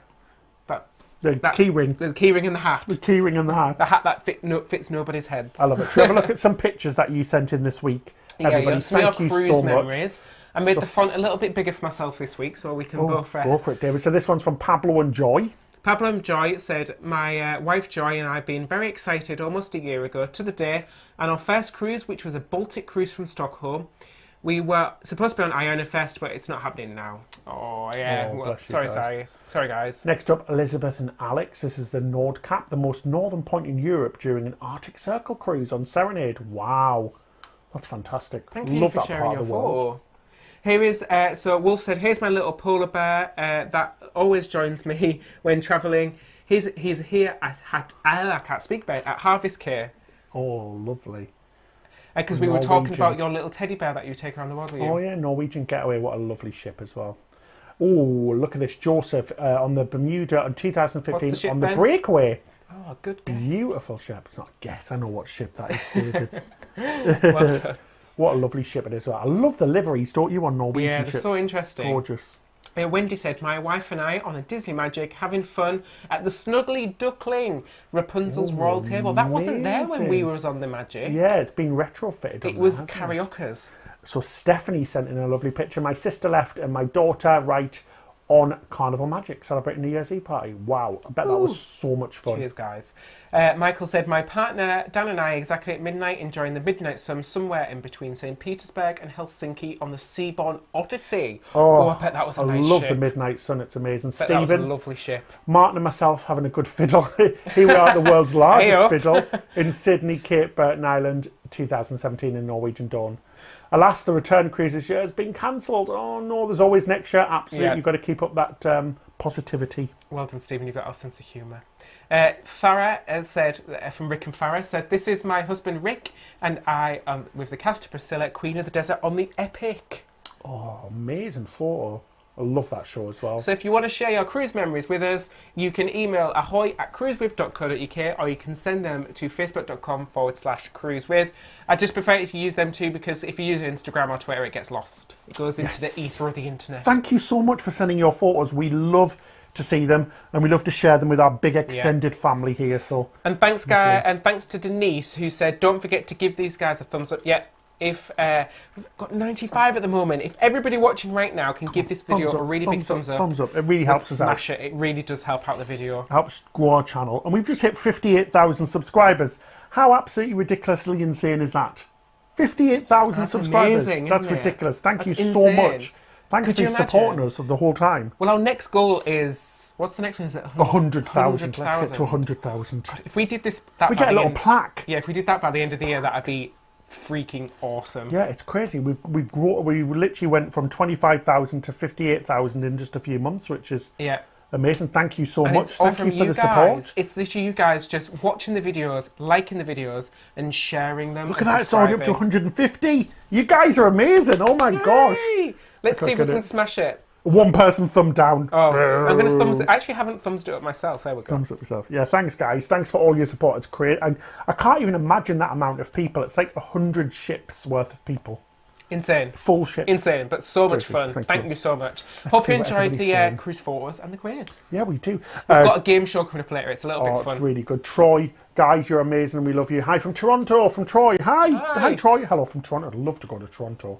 key ring. The key ring and the hat. The key ring and the hat. The hat that fits nobody's heads. I love it. Should we have a look at some pictures that you sent in this week? Everybody, thank you cruise so memories. I made the font a little bit bigger for myself this week, so we can both... Go for it, David. So this one's from Pablo and Joy. Pablo and Joy said, my wife Joy and I have been very excited almost a year ago to the day on our first cruise, which was a Baltic cruise from Stockholm. We were supposed to be on Iona Fest, but it's not happening now. Oh, yeah. Oh, Sorry, guys. Next up, Elizabeth and Alex. This is the Nordkap, the most northern point in Europe during an Arctic Circle cruise on Serenade. Wow. That's fantastic. Thank you for sharing your photo. Here is, so Wolf said, here's my little polar bear that always joins me when travelling. He's here at I can't speak, Ben, at Harvest Care. Oh, lovely. Because we were talking about your little teddy bear that you take around the world with you. Oh, yeah, Norwegian Getaway. What a lovely ship as well. Oh, look at this. Joseph on the Bermuda in 2015 the ship, on the Ben? Breakaway. Oh, good guess. Beautiful ship. It's not a guess. I know what ship that is, David. Well done. What a lovely ship it is. I love the liveries, don't you, on Norwegian Yeah, ships? they're so interesting. Gorgeous. Wendy said, my wife and I on a Disney Magic having fun at the Snuggly Duckling, Rapunzel's Royal Table. That wasn't there when we was on the Magic. Yeah, it's been retrofitted. It was karaoke's. So Stephanie sent in a lovely picture. My sister left and my daughter right on Carnival Magic, celebrating New Year's Eve party. Wow, I bet that was so much fun. Cheers, guys. Michael said, my partner Dan and I exactly at midnight enjoying the midnight sun somewhere in between St. Petersburg and Helsinki on the Seaborn Odyssey. Oh, I bet that was a nice ship. I love the midnight sun, it's amazing. That was a lovely ship. Martin and myself having a good fiddle. Here we are at the world's largest fiddle in Sydney, Cape Breton Island, 2017 in Norwegian Dawn. Alas, the return cruise this year has been cancelled. Oh no, there's always next year. Absolutely, you've got to keep up that positivity. Well done, Stephen. You've got our sense of humour. Farah said, from Rick and Farah, said, this is my husband Rick and I, with the cast of Priscilla, Queen of the Desert on the Epic. Oh, amazing photo. I love that show as well. So if you want to share your cruise memories with us, you can email ahoy@cruisewith.co.uk or you can send them to facebook.com/cruisewith. I just prefer if you use them too, because if you use Instagram or Twitter, it gets lost. It goes into the ether of the internet. Thank you so much for sending your photos. We love to see them and we love to share them with our big extended family here. So and thanks, guy, and thanks to Denise who said, don't forget to give these guys a thumbs up. Yeah. If we've got 95 at the moment, if everybody watching right now can give this video a really big thumbs up. Thumbs up. It really helps us out. Smash it. It really does help out the video. Helps grow our channel. And we've just hit 58,000 subscribers. How absolutely ridiculously insane is that? 58,000 subscribers. Amazing, That's ridiculous. Thank you so much. Thanks for supporting us the whole time. Well, our next goal is... What's the next one? Is it 100,000. Let's get to 100,000. If we did this... We get a little plaque. Yeah, if we did that by the end of the year, that'd be freaking awesome. Yeah, it's crazy. We literally went from 25,000 to 58,000 in just a few months, which is amazing. Thank you so much. Thank you for the support. It's literally you guys just watching the videos, liking the videos, and sharing them. Look at that! It's already up to 150. You guys are amazing. Oh my gosh! Let's see if we can smash it. One person thumb down. Oh, I'm going to thumbs it. I actually haven't thumbs it up myself. There we go. Thumbs up yourself. Yeah, thanks guys. Thanks for all your support. It's great. And I can't even imagine that amount of people. It's like 100 ships worth of people. Insane. Full ship. Insane, but so much fun. Thank you so much. Hope you enjoyed the cruise photos and the quiz. Yeah, we do. We've got a game show coming up later. It's a little bit fun. It's really good. Troy, guys, you're amazing. We love you. Hi from Toronto, from Troy. Hi. Hi, Troy. Hello from Toronto. I'd love to go to Toronto.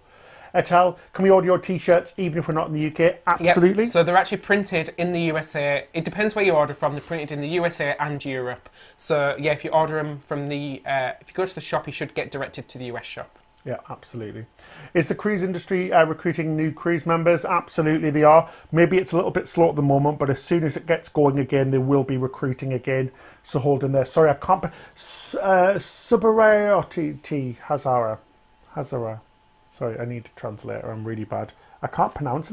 Etel, can we order your t-shirts even if we're not in the UK? Absolutely. Yep. So they're actually printed in the USA. It depends where you order from. They're printed in the USA and Europe. So yeah, if you order them from the, if you go to the shop, you should get directed to the US shop. Yeah, absolutely. Is the cruise industry recruiting new cruise members? Absolutely they are. Maybe it's a little bit slow at the moment, but as soon as it gets going again, they will be recruiting again. So hold in there. Sorry, I can't... Subarayoti Hazara. Sorry, I need a translator. I'm really bad. I can't pronounce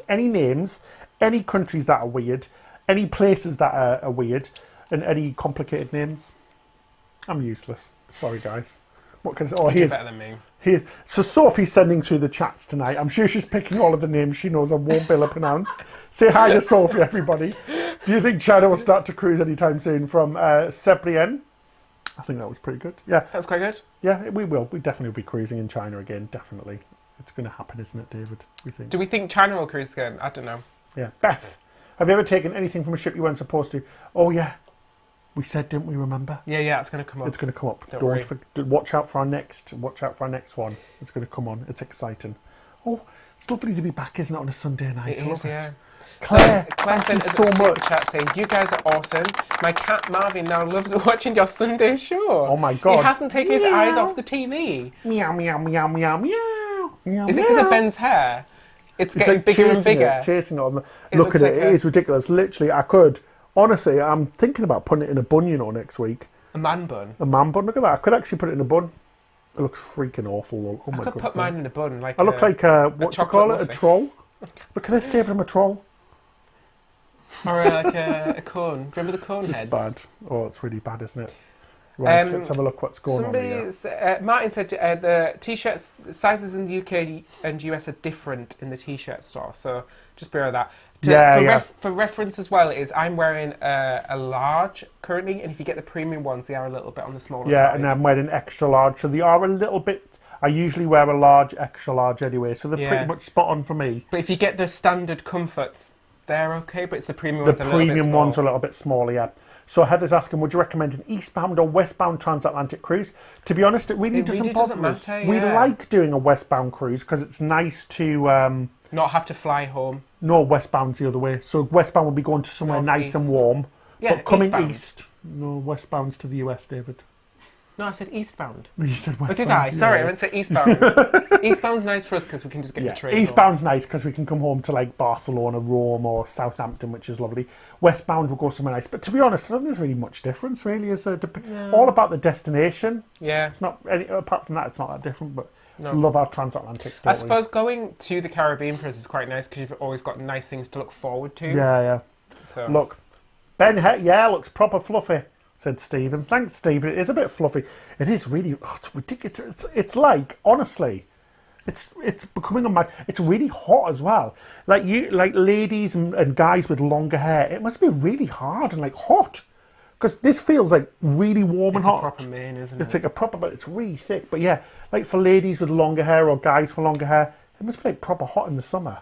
any names, any countries that are weird, any places that are weird, and any complicated names. I'm useless. Sorry, guys. What can I say? Oh, here's better than me. Here. So Sophie's sending through the chats tonight. I'm sure she's picking all of the names she knows I won't be able to pronounce. Say hi to Sophie, everybody. Do you think China will start to cruise anytime soon? From Seprien. I think that was pretty good. Yeah. That was quite good. Yeah, we will. We definitely will be cruising in China again. Definitely. It's going to happen, isn't it, David? We think. Do we think China will cruise again? I don't know. Yeah. Beth, have you ever taken anything from a ship you weren't supposed to? Oh, yeah. We said, didn't we? Remember? Yeah, it's going to come up. It's going to come up. Don't worry. Watch out for our next one. It's going to come on. It's exciting. Oh, it's lovely to be back, isn't it, on a Sunday night? It is, yeah. Claire, Claire sent us a super chat saying, "You guys are awesome. My cat Marvin now loves watching your Sunday show. Oh my God. He hasn't taken his eyes off the TV. Meow, meow, meow, meow, meow. Meow, is it because of Ben's hair? It's getting like bigger and bigger. Chasing it on look at it. It is ridiculous. Literally, I could. Honestly, I'm thinking about putting it in a bun, next week. A man bun? A man bun, look at that. I could actually put it in a bun. It looks freaking awful. Oh my God. I could put mine in a bun. Like I look like what do you call it? A troll? Look at this, David, I'm a troll. Or like a cone. Remember the cone heads? It's bad. Oh, it's really bad, isn't it? Right, let's have a look what's going on here. Martin said the t-shirts sizes in the UK and US are different in the t-shirt store, so just bear with that. For reference as well, I'm wearing a large currently, and if you get the premium ones, they are a little bit on the smaller side. Yeah, and I'm wearing extra large, so they are a little bit... I usually wear a large, extra large anyway, so they're pretty much spot on for me. But if you get the standard comforts, they're okay, but it's the premium ones. The premium ones are a little bit smaller, yeah. So Heather's asking, would you recommend an eastbound or westbound transatlantic cruise? To be honest, it really doesn't bother us. Yeah. We like doing a westbound cruise because it's nice to... not have to fly home. No, westbound's the other way. So westbound will be going to somewhere nice and warm. Yeah, but coming east. No, westbound's to the US, David. No, I said eastbound. You said westbound. Or did I? Sorry, I meant to say eastbound. Eastbound's nice for us because we can just get the train. Eastbound's nice because we can come home to like Barcelona, Rome, or Southampton, which is lovely. Westbound will go somewhere nice. But to be honest, I don't think there's really much difference, really. It's all about the destination. Yeah. It's not apart from that, it's not that different. But love our transatlantics. I suppose going to the Caribbean cruise is quite nice because you've always got nice things to look forward to. Yeah. So look, Ben, looks proper fluffy. Said Stephen. Thanks, Stephen. It is a bit fluffy. It is really... Oh, it's ridiculous. It's like, honestly, it's becoming a mad... It's really hot as well. Like ladies and guys with longer hair, it must be really hard and like hot. Because this feels like really warm and hot. It's a proper mane, isn't it? It's like a proper... But it's really thick. But yeah, like for ladies with longer hair or guys for longer hair, it must be like proper hot in the summer.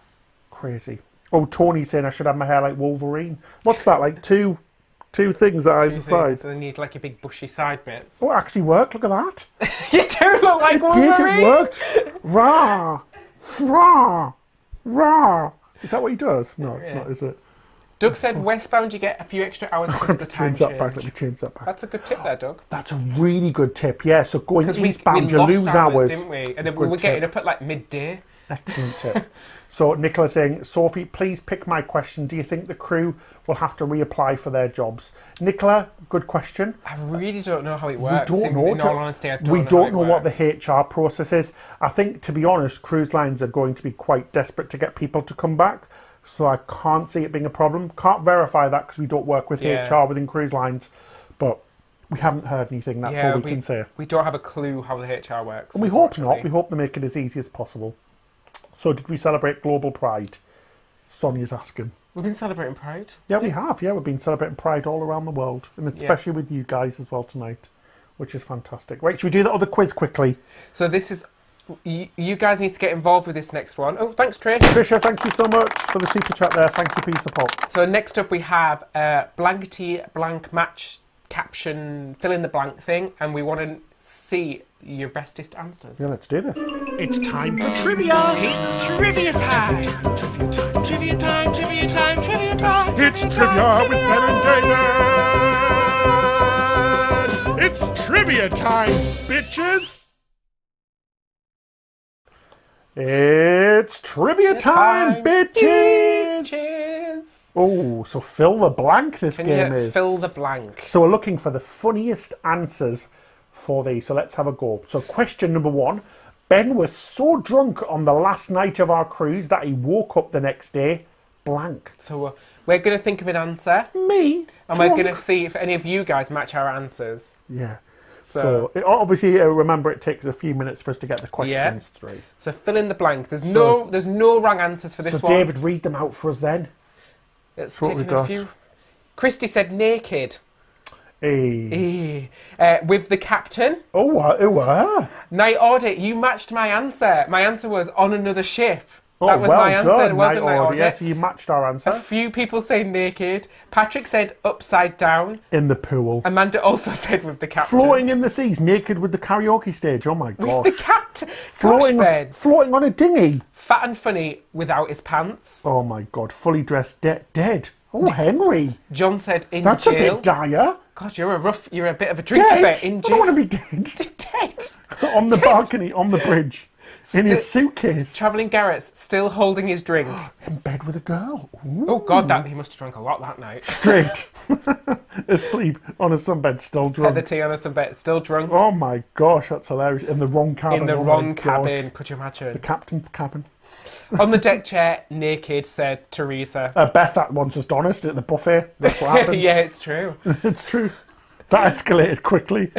Crazy. Oh, Tony's saying I should have my hair like Wolverine. What's that, like two things that either side. So they need like a big bushy side bits. Oh, it actually worked. Look at that. You do look like Wolverine. It worked. Rah, rah, rah. Is that what he does? No, it's not, is it? Doug said westbound you get a few extra hours because of the time change. Let me change that back. That's a good tip there, Doug. That's a really good tip. Yeah, so going eastbound, you lose hours, didn't we? And then we were getting up at like midday. Excellent tip. So Nicola's saying, Sophie, please pick my question. Do you think the crew will have to reapply for their jobs? Nicola, good question. I really don't know how it works. We don't know. In all honesty, we don't know what the HR process is. I think, to be honest, cruise lines are going to be quite desperate to get people to come back. So I can't see it being a problem. Can't verify that because we don't work with HR within cruise lines. But we haven't heard anything. That's all we can say. We don't have a clue how the HR works. And we hope not. We hope they make it as easy as possible. So did we celebrate Global Pride? Sonia's asking. We've been celebrating Pride? Yeah, we have. Yeah, we've been celebrating Pride all around the world. And especially with you guys as well tonight, which is fantastic. Right, should we do that other quiz quickly? So this is... You guys need to get involved with this next one. Oh, thanks, Trish. Trisha, thank you so much for the super chat there. Thank you for your support. So next up we have blankety blank match caption fill in the blank thing. And we want to see your bestest answers. Yeah, let's do this. It's time for trivia. It's trivia time. Trivia time, trivia time, trivia time. It's trivia with Ben and David. It's trivia time, bitches. It's trivia time, bitches. Oh, so fill the blank this game is. Fill the blank. So we're looking for the funniest answers for these. So let's have a go. So question number 1. Ben was so drunk on the last night of our cruise that he woke up the next day blank. So we're going to think of an answer. Me? And we're going to see if any of you guys match our answers. Yeah. So obviously, remember, it takes a few minutes for us to get the questions through. So fill in the blank. There's no wrong answers for this one. So David, read them out for us then. It's taken a few. Christy said naked. Hey. With the captain. Oh, Night Audit, you matched my answer. My answer was on another ship. Oh, that was well my answer. Done, well done, Night Audit. Yes, you matched our answer. A few people say naked. Patrick said upside down. In the pool. Amanda also said with the captain. Floating in the seas, naked with the karaoke stage. Oh my god. With the captain. Floating on a dinghy. Fat and funny without his pants. Oh my god. Fully dressed, dead. Oh, Henry. John said in That's jail. That's a bit dire. God, you're a bit of a drinker bit in jail. I don't want to be dead. Dead. On the balcony, on the bridge. In his suitcase. Travelling Garrett's still holding his drink. In bed with a girl. Ooh. Oh God, he must have drunk a lot that night. Straight. Asleep on a sunbed, still drunk. Heather tea on a sunbed, still drunk. Oh my gosh, that's hilarious. In the wrong cabin. In the wrong cabin, could you imagine? The captain's cabin. On the deck chair, naked, said Teresa. Beth, that one's just honest at the buffet. That's what happens. Yeah, it's true. It's true. That escalated quickly.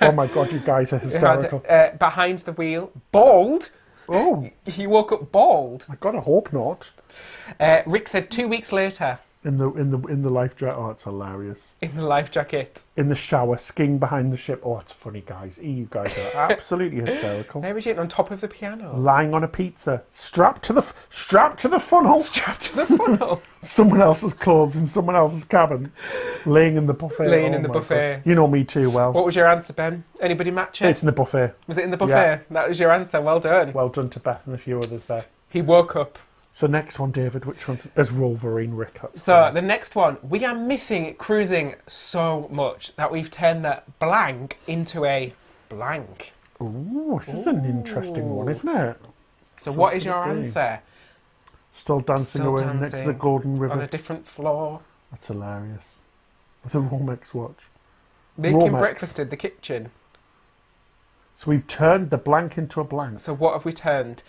Oh my god, you guys are hysterical. Behind the wheel, bald. Oh. He woke up bald. I gotta hope not. Rick said 2 weeks later. In the life jacket. Oh, it's hilarious. In the life jacket. In the shower, skiing behind the ship. Oh, it's funny, guys. You guys are absolutely hysterical. Mary Jane on top of the piano. Lying on a pizza, strapped to the funnel. Strapped to the funnel. Someone else's clothes in someone else's cabin. Laying in the buffet. Laying in the buffet. God. You know me too well. What was your answer, Ben? Anybody match it? It's in the buffet. Was it in the buffet? Yeah. That was your answer. Well done. Well done to Beth and a few others there. He woke up. So next one, David, which one's as Wolverine Rick? The next one, we are missing cruising so much that we've turned the blank into a blank. Ooh, this is an interesting one, isn't it? So what is your answer? Still dancing away next to the Golden River. On a different floor. That's hilarious. With a Romex watch. Making breakfast in the kitchen. So we've turned the blank into a blank. So what have we turned?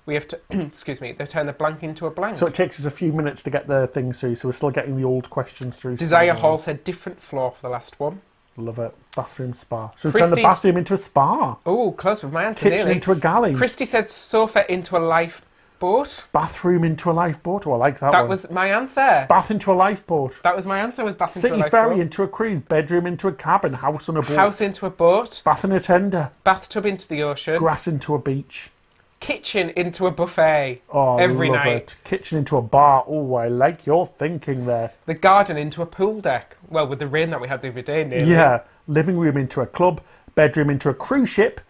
We have to, excuse me, they've turned the blank into a blank. So it takes us a few minutes to get the things through, so we're still getting the old questions through. Desire Hall said different floor for the last one. Love it. Bathroom spa. So we've turned the bathroom into a spa. Oh, close with my answer. Kitchen nearly. into a galley. Christy said sofa into a lifeboat. Bathroom into a lifeboat. Oh, I like that one. That was my answer. Bath into a lifeboat. That was my answer, was bath into a lifeboat. City ferry into a cruise. Bedroom into a cabin. House on a boat. House into a boat. Bath in a tender. Bathtub into the ocean. Grass into a beach. Kitchen into a buffet. Oh, every love night. It. Kitchen into a bar. Oh, I like your thinking there. The garden into a pool deck. Well, with the rain that we had the other day, nearly. Yeah. Living room into a club. Bedroom into a cruise ship.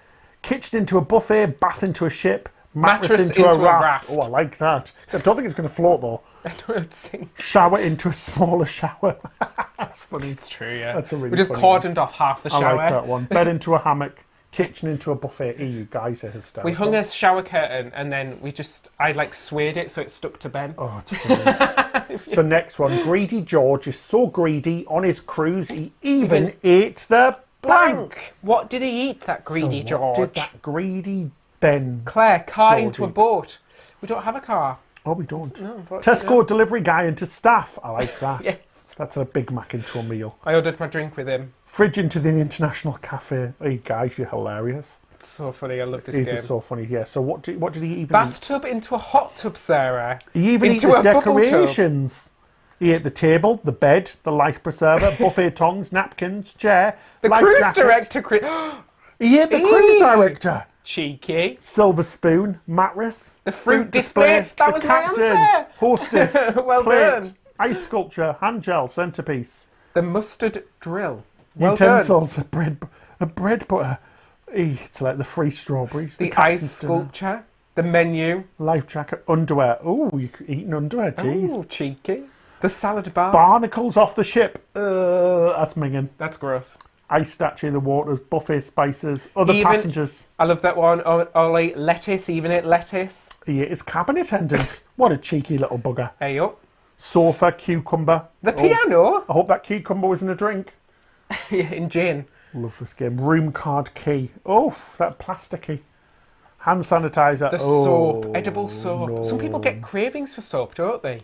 Kitchen into a buffet. Bath into a ship. Mattress into a raft. Oh, I like that. I don't think it's going to float though. I don't think. Shower into a smaller shower. That's funny. It's true, yeah. That's a really We just cordoned off half the shower. I like that one. Bed into a hammock. Kitchen into a buffet. You guys are hysterical. We hung a shower curtain and then I swayed it so it stuck to Ben. Oh, it's funny. So next one. Greedy George is so greedy on his cruise he even ate the blank. What did he eat, that greedy George? What did that greedy Ben? Claire, car Georgie. into a boat. We don't have a car. Oh, we don't. No, Tesco delivery guy into staff. I like that. Yes. That's a Big Mac into a meal. I ordered my drink with him. Fridge into the international cafe. Hey guys, you're hilarious. It's so funny. I love this game. This is so funny. Yeah. So what did he even Bathtub into a hot tub, Sarah. He even ate the decorations. He ate the table, the bed, the life preserver, buffet tongs, napkins, chair. The cruise director. He ate the cruise director. Cheeky. Silver spoon, mattress. The fruit display. That was my answer. Hostess. Well plate, done. Ice sculpture, hand gel, centerpiece. The mustard drill. Well Utensils, done. A bread butter, It's like the free strawberries. The ice sculpture. The menu. Life jacket. Underwear. Oh, you could eat underwear. Jeez. Oh, cheeky. The salad bar. Barnacles off the ship. That's minging. That's gross. Ice statue in the waters. Buffet spices. Other passengers. I love that one. Ollie, lettuce. Even it lettuce. He is cabin attendant. What a cheeky little bugger. Hey up. Sofa, cucumber. The piano. I hope that cucumber was in a drink. Yeah, in gin. Love this game. Room card key. Oh, that plasticky. Hand sanitizer. The soap. Edible soap. No. Some people get cravings for soap, don't they?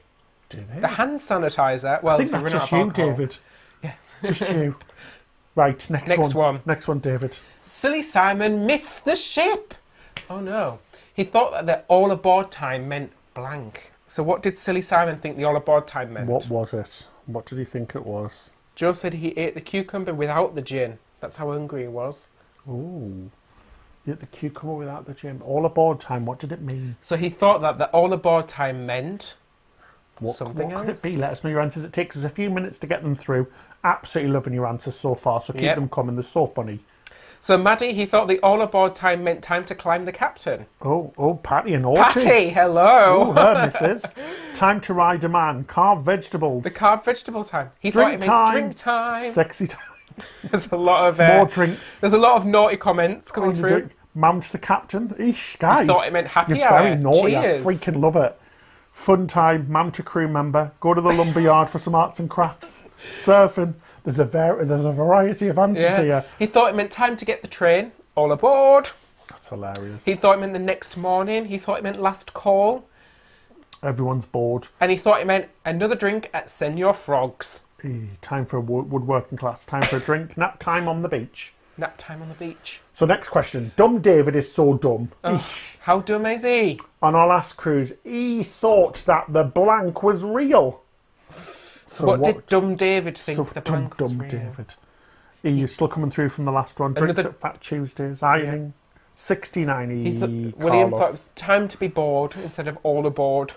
Do they? The hand sanitizer. Well, I think that's just you, David. Yeah. Just you. Right, next one. Next one, David. Silly Simon missed the ship. Oh no. He thought that the all aboard time meant blank. So what did Silly Simon think the all aboard time meant? What was it? What did he think it was? Joe said he ate the cucumber without the gin. That's how hungry he was. Ooh. You ate the cucumber without the gin. All aboard time, what did it mean? So he thought that the all aboard time meant something else. What could it be? Let us know your answers. It takes us a few minutes to get them through. Absolutely loving your answers so far, so keep them coming. They're so funny. So Maddie, he thought the all aboard time meant time to climb the captain. Oh, Patty and Orty. Patty, hello. Oh, her missus. Time to ride a man. Carve vegetables. The carved vegetable time. He thought it meant drink time. Sexy time. There's a lot of more drinks. There's a lot of naughty comments coming through. Mount the captain. Eesh, guys. He thought it meant happy You're hour. very naughty. Cheers. I freaking love it. Fun time. Mount a crew member. Go to the lumberyard for some arts and crafts. Surfing. There's a variety of answers here. He thought it meant time to get the train. All aboard. That's hilarious. He thought it meant the next morning. He thought it meant last call. Everyone's bored. And he thought it meant another drink at Senor Frogs. Time for a woodworking class. Time for a drink. Nap time on the beach. Nap time on the beach. So next question. Dumb David is so dumb. Oh, how dumb is he? On our last cruise, he thought that the blank was real. So what did Dumb David think the blank was real? David. He's still coming through from the last one. Drinks at Fat Tuesdays. Ironing. 69 William thought it was time to be bored instead of all aboard.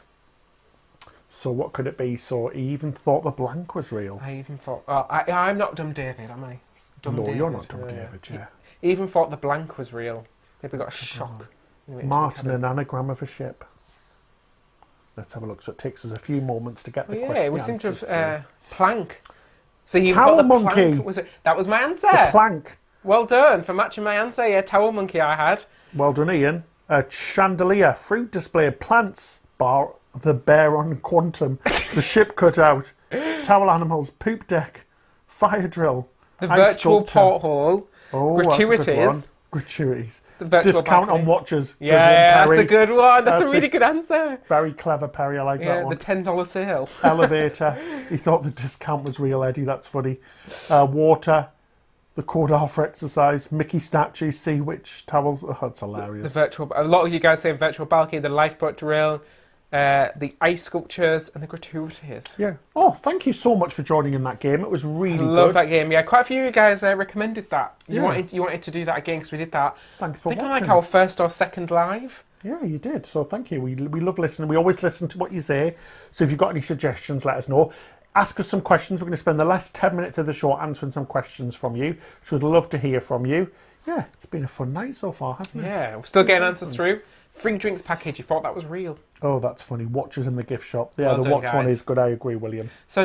So what could it be? So he even thought the blank was real. I even thought... I'm not Dumb David, am I? David. You're not Dumb David, yeah. He even thought the blank was real. Maybe got a shock. Martin, an anagram of a ship. Let's have a look. So it takes us a few moments to get the question. Yeah, we seem to have plank. So you Towel got the monkey. Plank. That was my answer. The plank. Well done for matching my answer. Yeah, towel monkey I had. Well done, Ian. A chandelier, fruit display, plants, bar, the bear on quantum, the ship cut out, towel animals, poop deck, fire drill, the virtual porthole, gratuities. Gratuities. The virtual discount on watches. Yeah, that's a good one. That's a really good answer. Very clever, Perry. I like that one. The $10 sale. Elevator. He thought the discount was real, Eddie. That's funny. Water. The Cordar for exercise. Mickey statue. Sea witch towels. Oh, that's hilarious. The virtual. A lot of you guys say virtual balcony. The lifeboat drill. The ice sculptures and the gratuities. Yeah. Oh, thank you so much for joining in that game. It was really good. I love that game. Yeah, quite a few of you guys recommended that. You wanted to do that again because we did that. Thanks for watching. Like our first or second live. Yeah, you did. So thank you. We love listening. We always listen to what you say. So if you've got any suggestions, let us know. Ask us some questions. We're going to spend the last 10 minutes of the show answering some questions from you. So we'd love to hear from you. Yeah, it's been a fun night so far, hasn't it? Yeah, we're still getting answers through. Free drinks package. You thought that was real? Oh, that's funny. Watches in the gift shop. Yeah, the watch one is good. I agree, William. So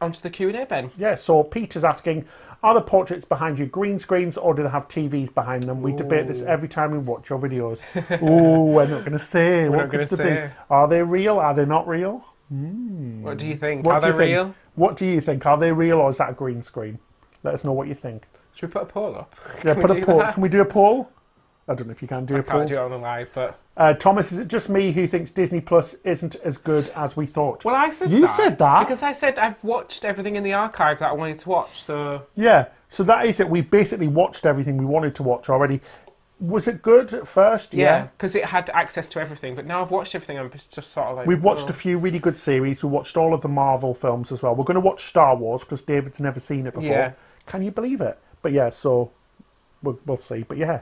onto the Q&A, Ben. Yeah, so Peter's asking, are the portraits behind you green screens or do they have TVs behind them? We debate this every time we watch your videos. We're not going to say. We're not going to say. Are they real? Are they not real? What do you think? Are they real? What do you think? Are they real or is that a green screen? Let us know what you think. Should we put a poll up? Yeah, put a poll. Can we do a poll? I don't know if you can do a poll. I can't do it on the live, but... Thomas, is it just me who thinks Disney Plus isn't as good as we thought? Well, I said that. You said that? Because I said I've watched everything in the archive that I wanted to watch, so... Yeah, so that is it. We basically watched everything we wanted to watch already. Was it good at first? Yeah, because it had access to everything, but now I've watched everything, I'm just sort of like... We've watched a few really good series. We watched all of the Marvel films as well. We're going to watch Star Wars because David's never seen it before. Yeah. Can you believe it? But yeah, so we'll see. But yeah,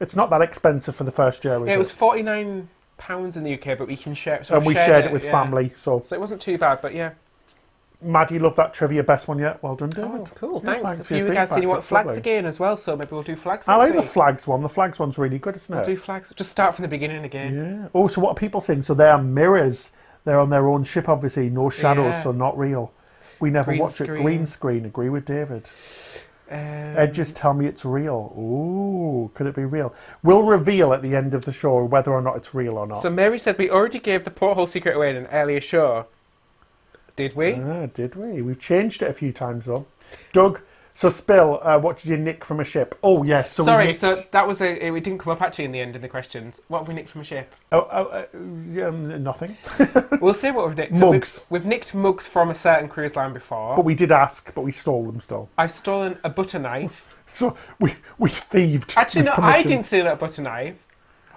it's not that expensive for the first year, is it was £49 in the UK, but we can share... So and we shared it with family, so... So it wasn't too bad, but yeah. Maddie, love that trivia. Best one yet. Well done, David. Oh, cool. Yeah, thanks. A for your few guys said you feedback, want flags lovely. again as well, so maybe we'll do flags I next like the week. flags one. The flags one's really good, isn't it? We'll do flags. Just start from the beginning again. Yeah. Oh, so what are people saying? So they are mirrors. They're on their own ship, obviously. No shadows, Yeah. so not real. We never Green watch it. screen. Green screen. Agree with David. Edges tell me it's real. Ooh, could it be real? We'll reveal at the end of the show whether or not it's real or not. So Mary said we already gave the porthole secret away in an earlier show. Did we? Did we? We've changed it a few times though. Doug, so spill, what did you nick from a ship? Oh yes. So Sorry, we nicked... so that was it didn't come up actually in the end in the questions. What have we nicked from a ship? Nothing. We'll see what we've nicked. So Mugs. We've nicked mugs from a certain cruise line before. But we did ask, but we stole them still. I've stolen a butter knife. So we thieved. Actually, with no, permission. I didn't steal that butter knife.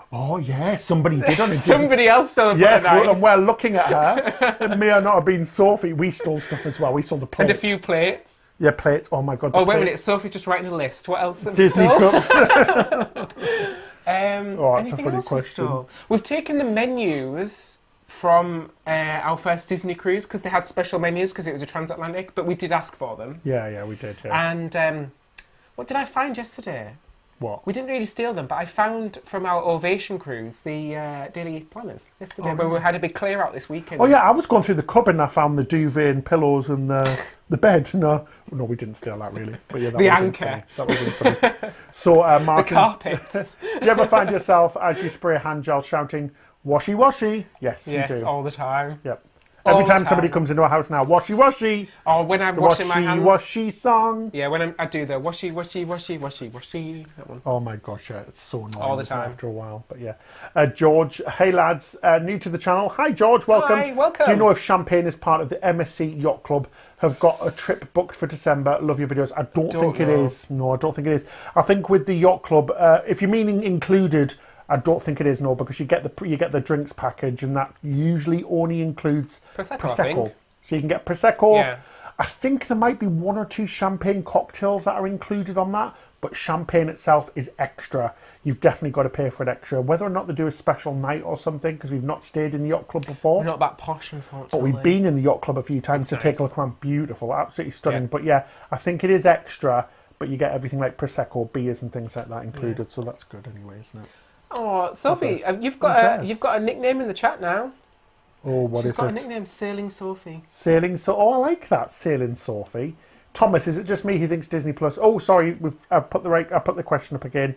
Oh yeah, somebody did on it. Somebody else stole a butter Yes, knife. and we're looking at her. It may or not have been Sophie. We stole stuff as well. We stole the plates. And a few plates. Yeah, plates. Oh my god. Oh, wait a plates. minute. Sophie's just writing a list. What else have we Disney stole? cups. Oh, that's a funny else we question. stole? We've taken the menus from our first Disney cruise because they had special menus because it was a transatlantic, but we did ask for them. Yeah, we did. Yeah. And what did I find yesterday? What? We didn't really steal them, but I found from our Ovation cruise the daily planners yesterday, where we had a big clear out this weekend. Oh yeah, I was going through the cupboard and I found the duvet and pillows and the bed. No, we didn't steal that really. But yeah, that The would've been anchor. funny. That would have been funny. So, Martin, The carpets. do you ever find yourself as you spray hand gel shouting "washy washy"? Yes, Yes, you do. all the time. Yep. All Every the time somebody time. comes into a house now, washy washy. Or when I'm The washing my washy hands. washy song. Yeah, when I do the washy, washy, washy, washy, washy. That one. Oh my gosh, yeah, it's so annoying All the time. after a while. But yeah, George, hey lads, new to the channel. Hi George, welcome. Hi, welcome. Do you know if Champagne is part of the MSC Yacht Club? Have got a trip booked for December. Love your videos. I don't think it know. is. No, I don't think it is. I think with the Yacht Club, if you're meaning included, I don't think it is. No, because you get the drinks package, and that usually only includes Prosecco, I think. So you can get Prosecco. Yeah. I think there might be one or two champagne cocktails that are included on that, but champagne itself is extra. You've definitely got to pay for it extra. Whether or not they do a special night or something, because we've not stayed in the Yacht Club before. We're not that posh, unfortunately. But we've been in the Yacht Club a few times to take a nice. look around. Beautiful, absolutely stunning. Yeah. But yeah, I think it is extra, but you get everything like Prosecco, beers and things like that included, so that's good anyway, isn't it? Oh, Sophie, you've got a nickname in the chat now. Oh, what She's is got a it? nickname, Sailing Sophie. Oh, I like that, Sailing Sophie. Thomas, is it just me who thinks Disney Plus? Oh, sorry, I put the question up again.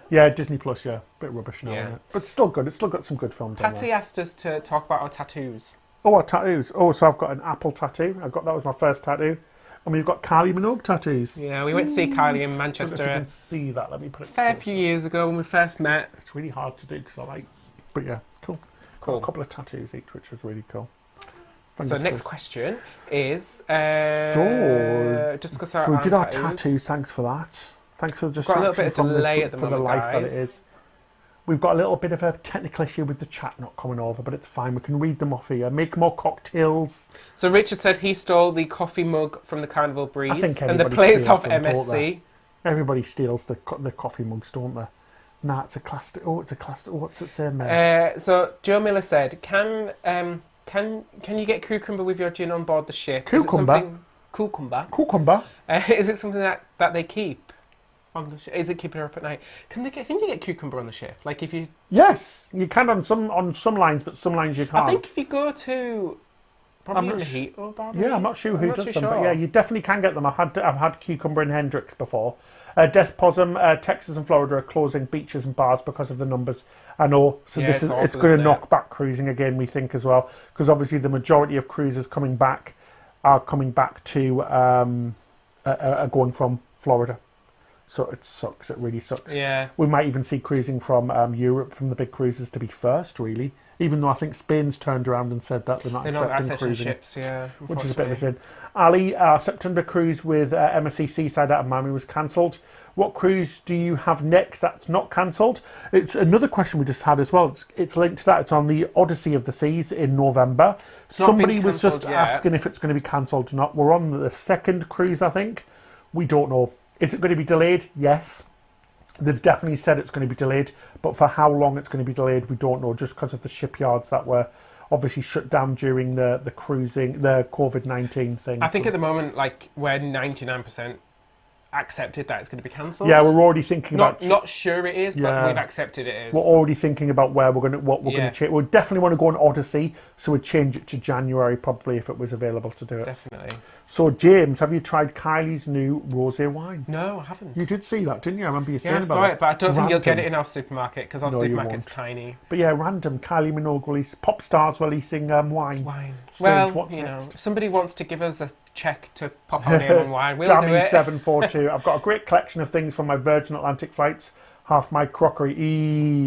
Yeah, Disney Plus, yeah. Bit rubbish now, isn't it? But still good. It's still got some good films on Patty there. asked us to talk about our tattoos. Oh, our tattoos. Oh, so I've got an apple tattoo. That was my first tattoo. And we've got Kylie Minogue tattoos. Yeah, we went to see Kylie in I don't know if Manchester you a can see that. Let me put it fair closer. few years ago when we first met. It's really hard to do because I like... But yeah, cool. Cool. Got a couple of tattoos each, which was really cool. So next question is just because So we did our tattoos. Thanks for that. Thanks for the got a little bit of delay at the for the moment, life that it guys. is. We've got a little bit of a technical issue with the chat not coming over, but it's fine. We can read them off here. Make more cocktails. So Richard said he stole the coffee mug from the Carnival Breeze I think and the everybody plates steals off them, don't MSC. they? Everybody steals the coffee mugs, don't they? Nah, it's a class. Oh, it's a class. Oh, what's it saying there? So Joe Miller said, "Can you get cucumber with your gin on board the ship? Cucumber? Cucumber. Cucumber. Is it something that they keep on the ship? Is it keeping her up at night? Can you get cucumber on the ship? Like if you? Yes, you can on some lines, but some lines you can't. I think if you go to probably in the heat. Yeah, I'm not sure who does them, but sure. yeah, you definitely can get them. I've had cucumber and Hendrix before. Death Possum, Texas and Florida are closing beaches and bars because of the numbers. I know, so Yeah, it's awful, going to isn't knock back cruising again, we think as well, because obviously the majority of cruisers are coming back to are going from Florida. So it sucks. It really sucks. Yeah. We might even see cruising from Europe, from the big cruisers, to be first, really. Even though I think Spain's turned around and said that they're not accepting cruising. Ships, yeah, Which is a bit of a shame. Ali, our September cruise with MSC Seaside out of Miami was cancelled. What cruise do you have next that's not cancelled? It's another question we just had as well. It's linked to that. It's on the Odyssey of the Seas in November. Somebody was just asking if it's going to be cancelled or not. We're on the second cruise, I think. We don't know. Is it going to be delayed? Yes. They've definitely said it's going to be delayed, but for how long it's going to be delayed, we don't know, just because of the shipyards that were obviously shut down during the COVID-19 thing. I think at the moment, like, we're 99% accepted that it's going to be cancelled. Yeah, we're already thinking about... Not sure it is, but we've accepted it is. We're already thinking about what we're going to change. We definitely want to go on Odyssey, so we'd change it to January probably if it was available to do it. Definitely. So, James, have you tried Kylie's new rosé wine? No, I haven't. You did see that, didn't you? I remember you saying about it. Yeah, I saw it, but I don't think you'll get it in our supermarket because our supermarket's tiny. But yeah, random. Kylie Minogue pop stars releasing wine. Strange. What's you next? know, if somebody wants to give us a check to pop our name on wine, we'll do it. Jammy742. I've got a great collection of things from my Virgin Atlantic flights. Half my crockery.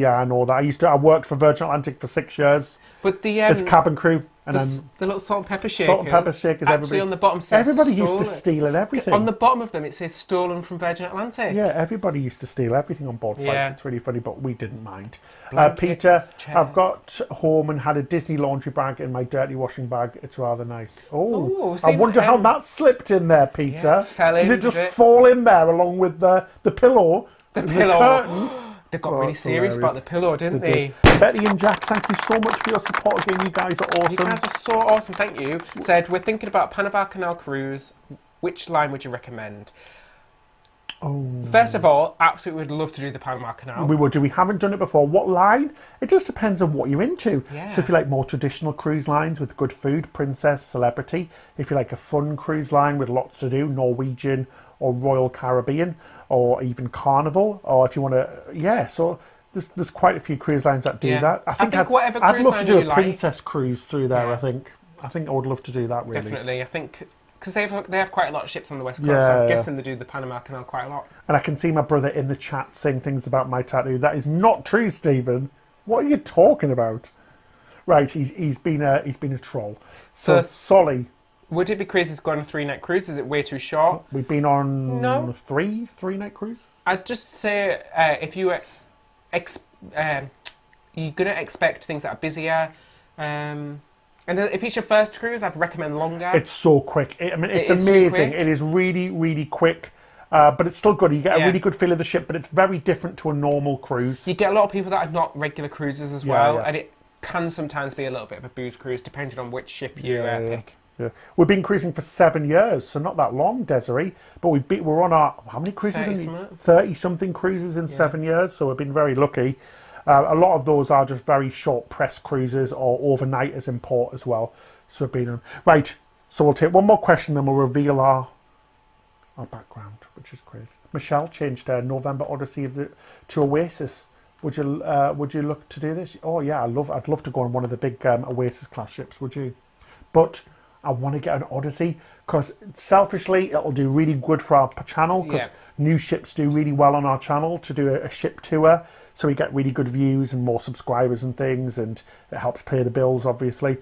Yeah, I know that. I worked for Virgin Atlantic for 6 years. But the as cabin crew. And the little salt and pepper shakers. Salt and pepper shakers. Actually, on the bottom says everybody used to steal everything. On the bottom of them, it says stolen from Virgin Atlantic. Yeah, everybody used to steal everything on board flights. It's really funny, but we didn't mind. Blankets, Peter, chairs. I've got home and had a Disney laundry bag in my dirty washing bag. It's rather nice. Oh, I wonder how that slipped in there, Peter. Yeah, did it just fall in there along with the pillow? The pillow. Curtains? They got really serious about the pillow, didn't they? Betty and Jack, thank you so much for your support again. You guys are awesome. You guys are so awesome, thank you. Said, we're thinking about Panama Canal cruise. Which line would you recommend? Oh. First of all, absolutely would love to do the Panama Canal. We would do. We haven't done it before. What line? It just depends on what you're into. Yeah. So if you like more traditional cruise lines with good food, Princess, Celebrity. If you like a fun cruise line with lots to do, Norwegian or Royal Caribbean, or even Carnival, or if you want to, so there's quite a few cruise lines that do that. I think whatever cruise I'd love to do a like. Princess cruise through there. I think I would love to do that. Really, definitely. I think because they have quite a lot of ships on the west coast. So I'm guessing they do the Panama Canal quite a lot. And I can see my brother in the chat saying things about my tattoo. That is not true, Stephen. What are you talking about? Right, he's been a troll. So Solly. Would it be crazy to go on a 3-night cruise? Is it way too short? We've been on three-night cruise. I'd just say if you you're gonna expect things that are busier, and if it's your first cruise, I'd recommend longer. It's so quick. It's amazing. It is really, really quick. But it's still good. You get a really good feel of the ship, but it's very different to a normal cruise. You get a lot of people that are not regular cruisers as well, and it can sometimes be a little bit of a booze cruise, depending on which ship you pick. Yeah. We've been cruising for 7 years, so not that long, Desiree. But we're on our, how many cruises? 30-something cruises in 7 years, so we've been very lucky. A lot of those are just very short press cruises or overnighters in port as well. So we've been on. Right, so we'll take one more question, then we'll reveal our background, which is crazy. Michelle changed her November Odyssey to Oasis. Would you look to do this? Oh yeah, I'd love to go on one of the big Oasis class ships. Would you? But I want to get an Odyssey because selfishly it'll do really good for our channel because new ships do really well on our channel to do a ship tour, so we get really good views and more subscribers and things, and it helps pay the bills obviously.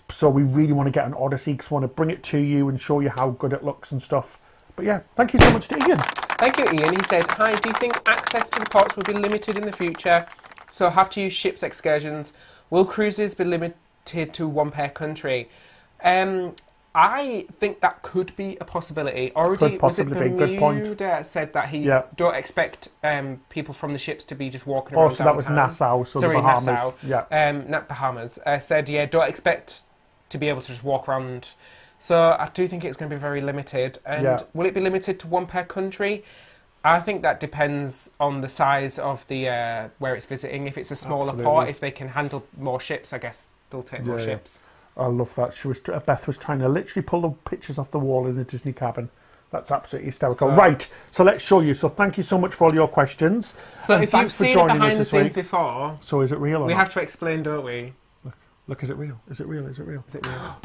So we really want to get an Odyssey because we want to bring it to you and show you how good it looks and stuff. But yeah, thank you so much to Ian. Thank you, Ian. He said, hi, do you think access to the ports will be limited in the future, so have to use ships excursions? Will cruises be limited to one per country? I think that could be a possibility. Already, was it Bermuda said that he don't expect people from the ships to be just walking around downtown. That was Nassau, so the Bahamas. Nassau. Yeah. Not Bahamas. Said, don't expect to be able to just walk around. So I do think it's going to be very limited. And will it be limited to one per country? I think that depends on the size of the where it's visiting. If it's a smaller port, if they can handle more ships, I guess they'll take more ships. I love that. Beth was trying to literally pull the pictures off the wall in the Disney cabin. That's absolutely hysterical. Right, so let's show you. So thank you so much for all your questions. So if you've seen it behind the scenes before... So is it real or we have to explain, don't we? Look, is it real? Is it real? Is it real? Is it real?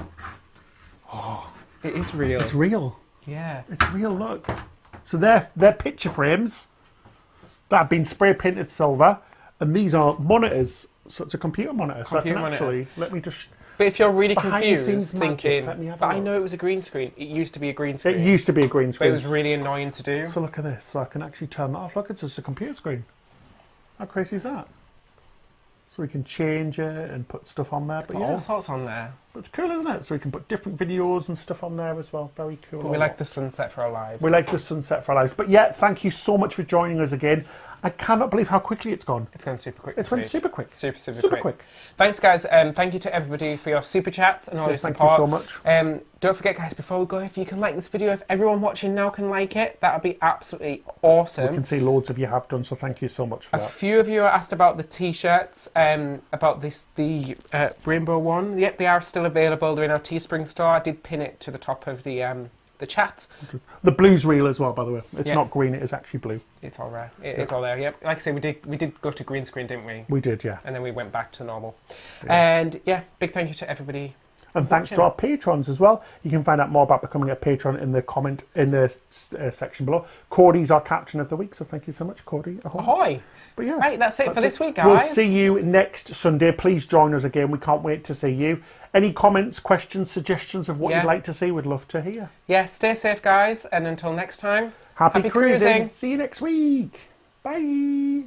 Oh, it is real. It's real. Yeah. It's real, look. So they're picture frames that have been spray painted silver, and these are monitors. So it's a computer monitor. Computer monitors. Let me just... But if you're really confused, thinking, but I know it was a green screen. It used to be a green screen. It used to be a green screen. But it was really annoying to do. So look at this. So I can actually turn that off. Look, it's just a computer screen. How crazy is that? So we can change it and put stuff on there. But all sorts on there. It's cool, isn't it? So we can put different videos and stuff on there as well. Very cool. But we like the sunset for our lives. We like the sunset for our lives. But yeah, thank you so much for joining us again. I cannot believe how quickly it's gone. It's gone super quick. It's gone super quick. Super quick. Thanks, guys. Thank you to everybody for your super chats and all your support. Thank you so much. Don't forget, guys, before we go, if you can like this video, if everyone watching now can like it, that would be absolutely awesome. We can see loads of you have done, so thank you so much for that. A few of you asked about the t-shirts, about the rainbow one. Yep, they are still available. They're in our Teespring store. I did pin it to the top of the chat. The blue's real as well, by the way. It's not green, it is actually blue. It's all right. It's all there, yep. Like I say, we did go to green screen, didn't we? We did, yeah. And then we went back to normal. Yeah. And yeah, big thank you to everybody. And thanks to our patrons as well. You can find out more about becoming a patron in the section below. Cordy's our captain of the week, so thank you so much, Cordy. Ahoy! But yeah, right, that's it for this week, guys. We'll see you next Sunday. Please join us again. We can't wait to see you. Any comments, questions, suggestions of what you'd like to see? We'd love to hear. Yeah, stay safe, guys, and until next time, happy cruising. See you next week. Bye.